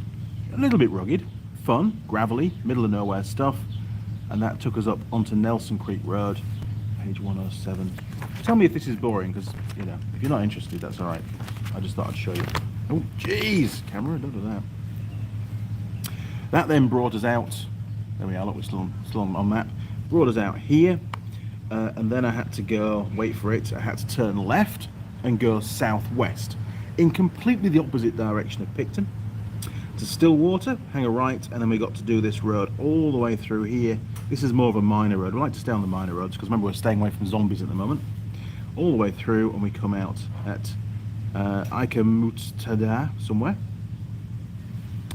a little bit rugged, fun, gravelly, middle of nowhere stuff. And that took us up onto Nelson Creek Road, page 107. Tell me if this is boring, because, you know, if you're not interested, that's all right. I just thought I'd show you. Oh, jeez, camera, don't do that. That then brought us out, there we are, look, we're still on map. Brought us out here, and then I had to go, wait for it, I had to turn left and go southwest, in completely the opposite direction of Picton, to Stillwater, hang a right, and then we got to do this road all the way through here. This is more of a minor road. We like to stay on the minor roads because remember we're staying away from zombies at the moment. All the way through, and we come out at Ikamutstada somewhere.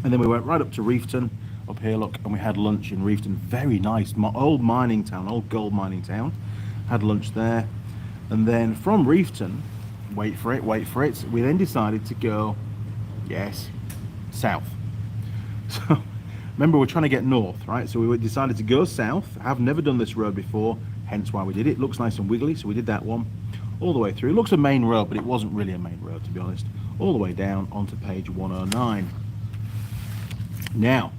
And then we went right up to Reefton, up here, look, and we had lunch in Reefton. Very nice, old mining town, old gold mining town. Had lunch there. And then from Reefton, wait for it, we then decided to go, yes, south. So remember, we're trying to get north, right? So we decided to go south. I've never done this road before, hence why we did it. It looks nice and wiggly, so we did that one all the way through. It looks a main road, but it wasn't really a main road, to be honest. All the way down onto page 109. Now,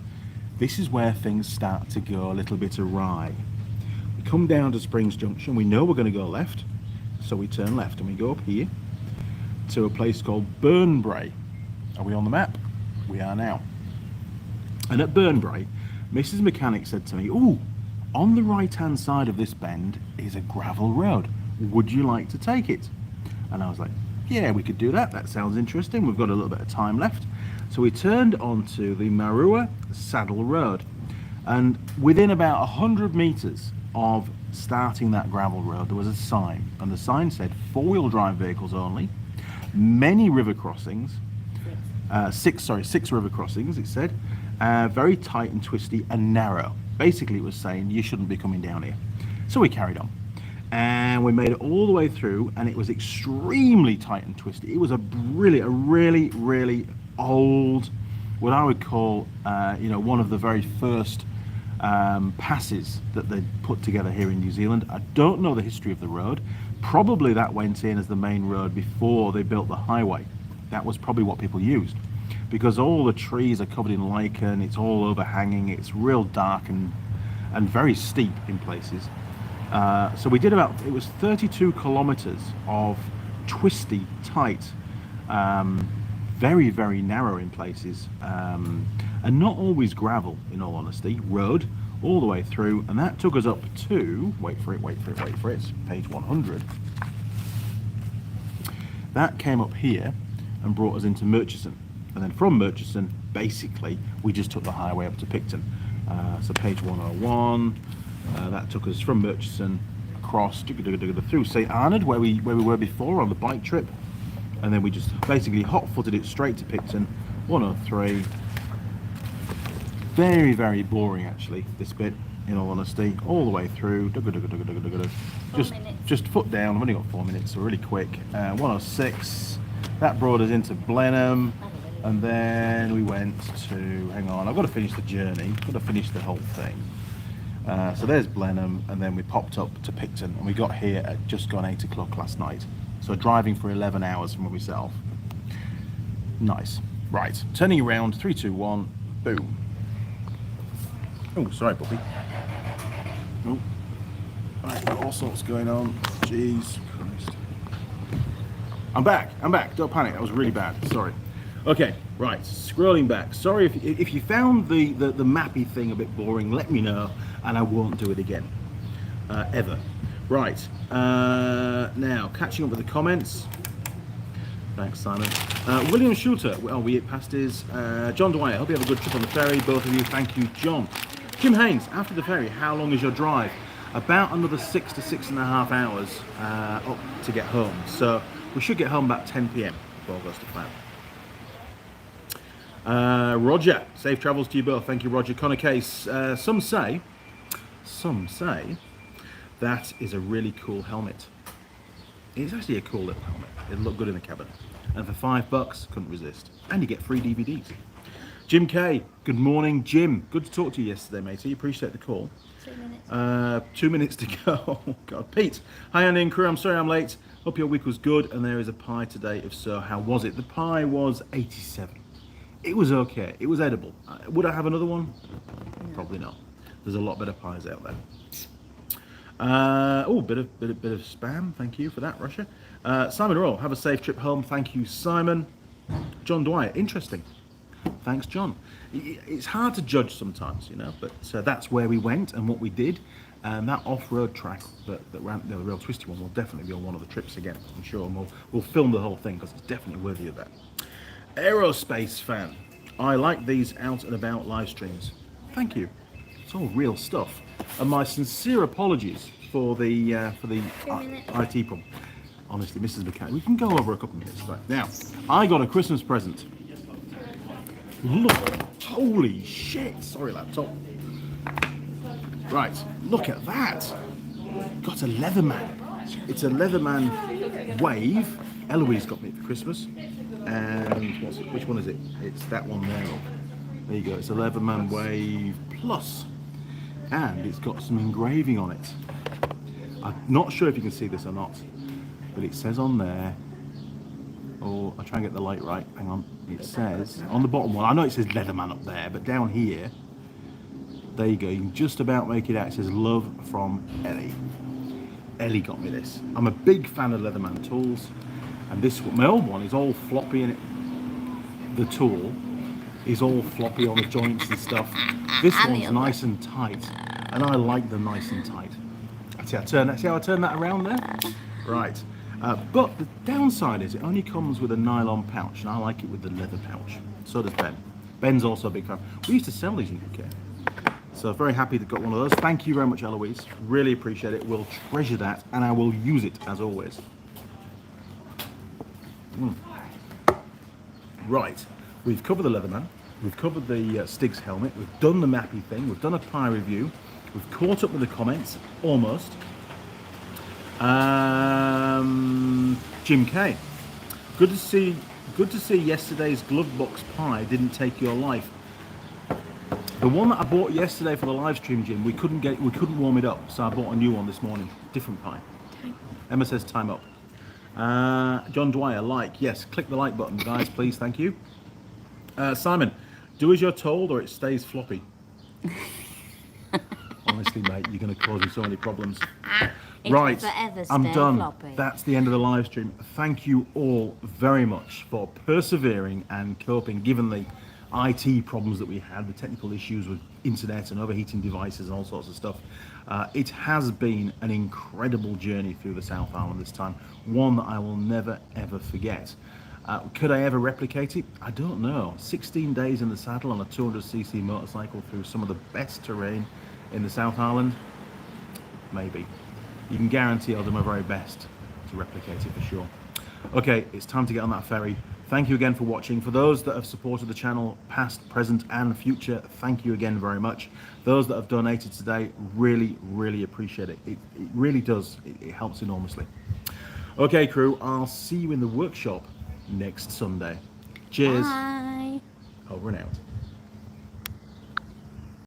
this is where things start to go a little bit awry. We come down to Springs Junction. We know we're going to go left, so we turn left, and we go up here to a place called Burnbrae. Are we on the map? We are now. And at Burnbrae, Mrs. Mechanic said to me, "Ooh, on the right-hand side of this bend is a gravel road. Would you like to take it? And I was like, yeah, we could do that. That sounds interesting. We've got a little bit of time left. So we turned onto the Marua Saddle Road. And within about 100 meters of starting that gravel road, there was a sign. And the sign said, four-wheel drive vehicles only, many river crossings, six river crossings, it said, very tight and twisty and narrow. Basically, it was saying you shouldn't be coming down here. So we carried on. And we made it all the way through, and it was extremely tight and twisty. It was a really, really old, what I would call, one of the very first passes that they put together here in New Zealand. I don't know the history of the road. Probably that went in as the main road before they built the highway. That was probably what people used, because all the trees are covered in lichen, it's all overhanging, it's real dark and very steep in places. So we did it was 32 kilometers of twisty, tight, very, very narrow in places, and not always gravel, in all honesty, road all the way through. And that took us up to, wait for it, it's page 100. That came up here and brought us into Murchison. And then from Murchison, basically, we just took the highway up to Picton. So page 101, that took us from Murchison across through St Arnaud, where we were before on the bike trip. And then we just basically hot-footed it straight to Picton, 103. Very, very boring, actually, this bit, in all honesty, all the way through. Just foot down. I've only got 4 minutes, so really quick. 106. That brought us into Blenheim, and then we went to, hang on, I've got to finish the journey, I've got to finish the whole thing. So there's Blenheim, and then we popped up to Picton, and we got here at just gone 8 o'clock last night. So driving for 11 hours from where we set off. Nice. Right, turning around, 3, 2, 1, boom. Oh, sorry, puppy. Oh. Right, got all sorts going on. Jeez Christ. I'm back. Don't panic. That was really bad. Sorry. Okay, right. Scrolling back. Sorry if you found the mappy thing a bit boring. Let me know, and I won't do it again, ever. Right. Now catching up with the comments. Thanks, Simon. William Shooter. Well, we passed his. John Dwyer. Hope you have a good trip on the ferry. Both of you. Thank you, John. Jim Haynes. After the ferry, how long is your drive? About another 6 to 6.5 hours up to get home. So we should get home about 10 p.m. if all goes to plan. Roger, safe travels to you both. Thank you, Roger. Connor Case. Some say that is a really cool helmet. It's actually a cool little helmet. It'll look good in the cabin. And for $5, couldn't resist. And you get free DVDs. Jim K, good morning, Jim. Good to talk to you yesterday, matey. Appreciate the call.
2 minutes.
2 minutes to go. Oh, God. Pete, hi, Andy and crew. I'm sorry I'm late. Hope your week was good. And there is a pie today. If so, how was it? The pie was 87. It was okay. It was edible. Would I have another one? No. Probably not. There's a lot better pies out there. Bit of spam. Thank you for that, Russia. Simon Roll, have a safe trip home. Thank you, Simon. John Dwyer, interesting. Thanks, John. It's hard to judge sometimes, but that's where we went and what we did. And that off-road track that ran, the real twisty one, will definitely be on one of the trips again, I'm sure. And we'll film the whole thing because it's definitely worthy of that. Aerospace fan, I like these out and about live streams. Thank you. It's all real stuff. And my sincere apologies for the IT problem. Honestly, Mrs. McCann, we can go over a couple of minutes. Right. Now, I got a Christmas present. Look, holy shit. Sorry, laptop. Right, look at that. Got a Leatherman. It's a Leatherman Wave. Eloise got me for Christmas. And which one is it? It's that one there. There you go. It's a Leatherman Wave Plus. And it's got some engraving on it. I'm not sure if you can see this or not, but it says on there, I'll try and get the light right, hang on. It says, on the bottom one, I know it says Leatherman up there, but down here, there you go, you can just about make it out. It says love from Ellie. Ellie got me this. I'm a big fan of Leatherman tools, and this one, my old one is all floppy in it. The tool is all floppy on the joints and stuff. This one's nice and tight, and I like them nice and tight. See how I turn that around there? Right. But the downside is it only comes with a nylon pouch, and I like it with the leather pouch. So does Ben. Ben's also a big fan. We used to sell these in UK. So very happy to got one of those. Thank you very much, Eloise. Really appreciate it. We'll treasure that, and I will use it as always. Right, we've covered the Leatherman. We've covered the Stig's helmet. We've done the Mappy thing. We've done a pie review. We've caught up with the comments, almost. Jim K. Good to see yesterday's glove box pie didn't take your life. The one that I bought yesterday for the live stream, Jim, we couldn't warm it up, so I bought a new one this morning. Different pie. Emma says time up. John Dwyer, like, yes, click the like button, guys, please, thank you. Simon, do as you're told or it stays floppy. Honestly, mate, you're going to cause me so many problems. Right, I'm done.
Floppy.
That's the end of the live stream. Thank you all very much for persevering and coping, given the IT problems that we had, the technical issues with internet and overheating devices and all sorts of stuff. It has been an incredible journey through the South Island this time, one that I will never ever forget. Could I ever replicate it? I don't know. 16 days in the saddle on a 200cc motorcycle through some of the best terrain in the South Island? Maybe. You can guarantee I'll do my very best to replicate it for sure. Okay, it's time to get on that ferry. Thank you again for watching. For those that have supported the channel, past, present, and future, thank you again very much. Those that have donated today, really, really appreciate it. It really does. It helps enormously. Okay, crew, I'll see you in the workshop next Sunday. Cheers.
Bye.
Over and out.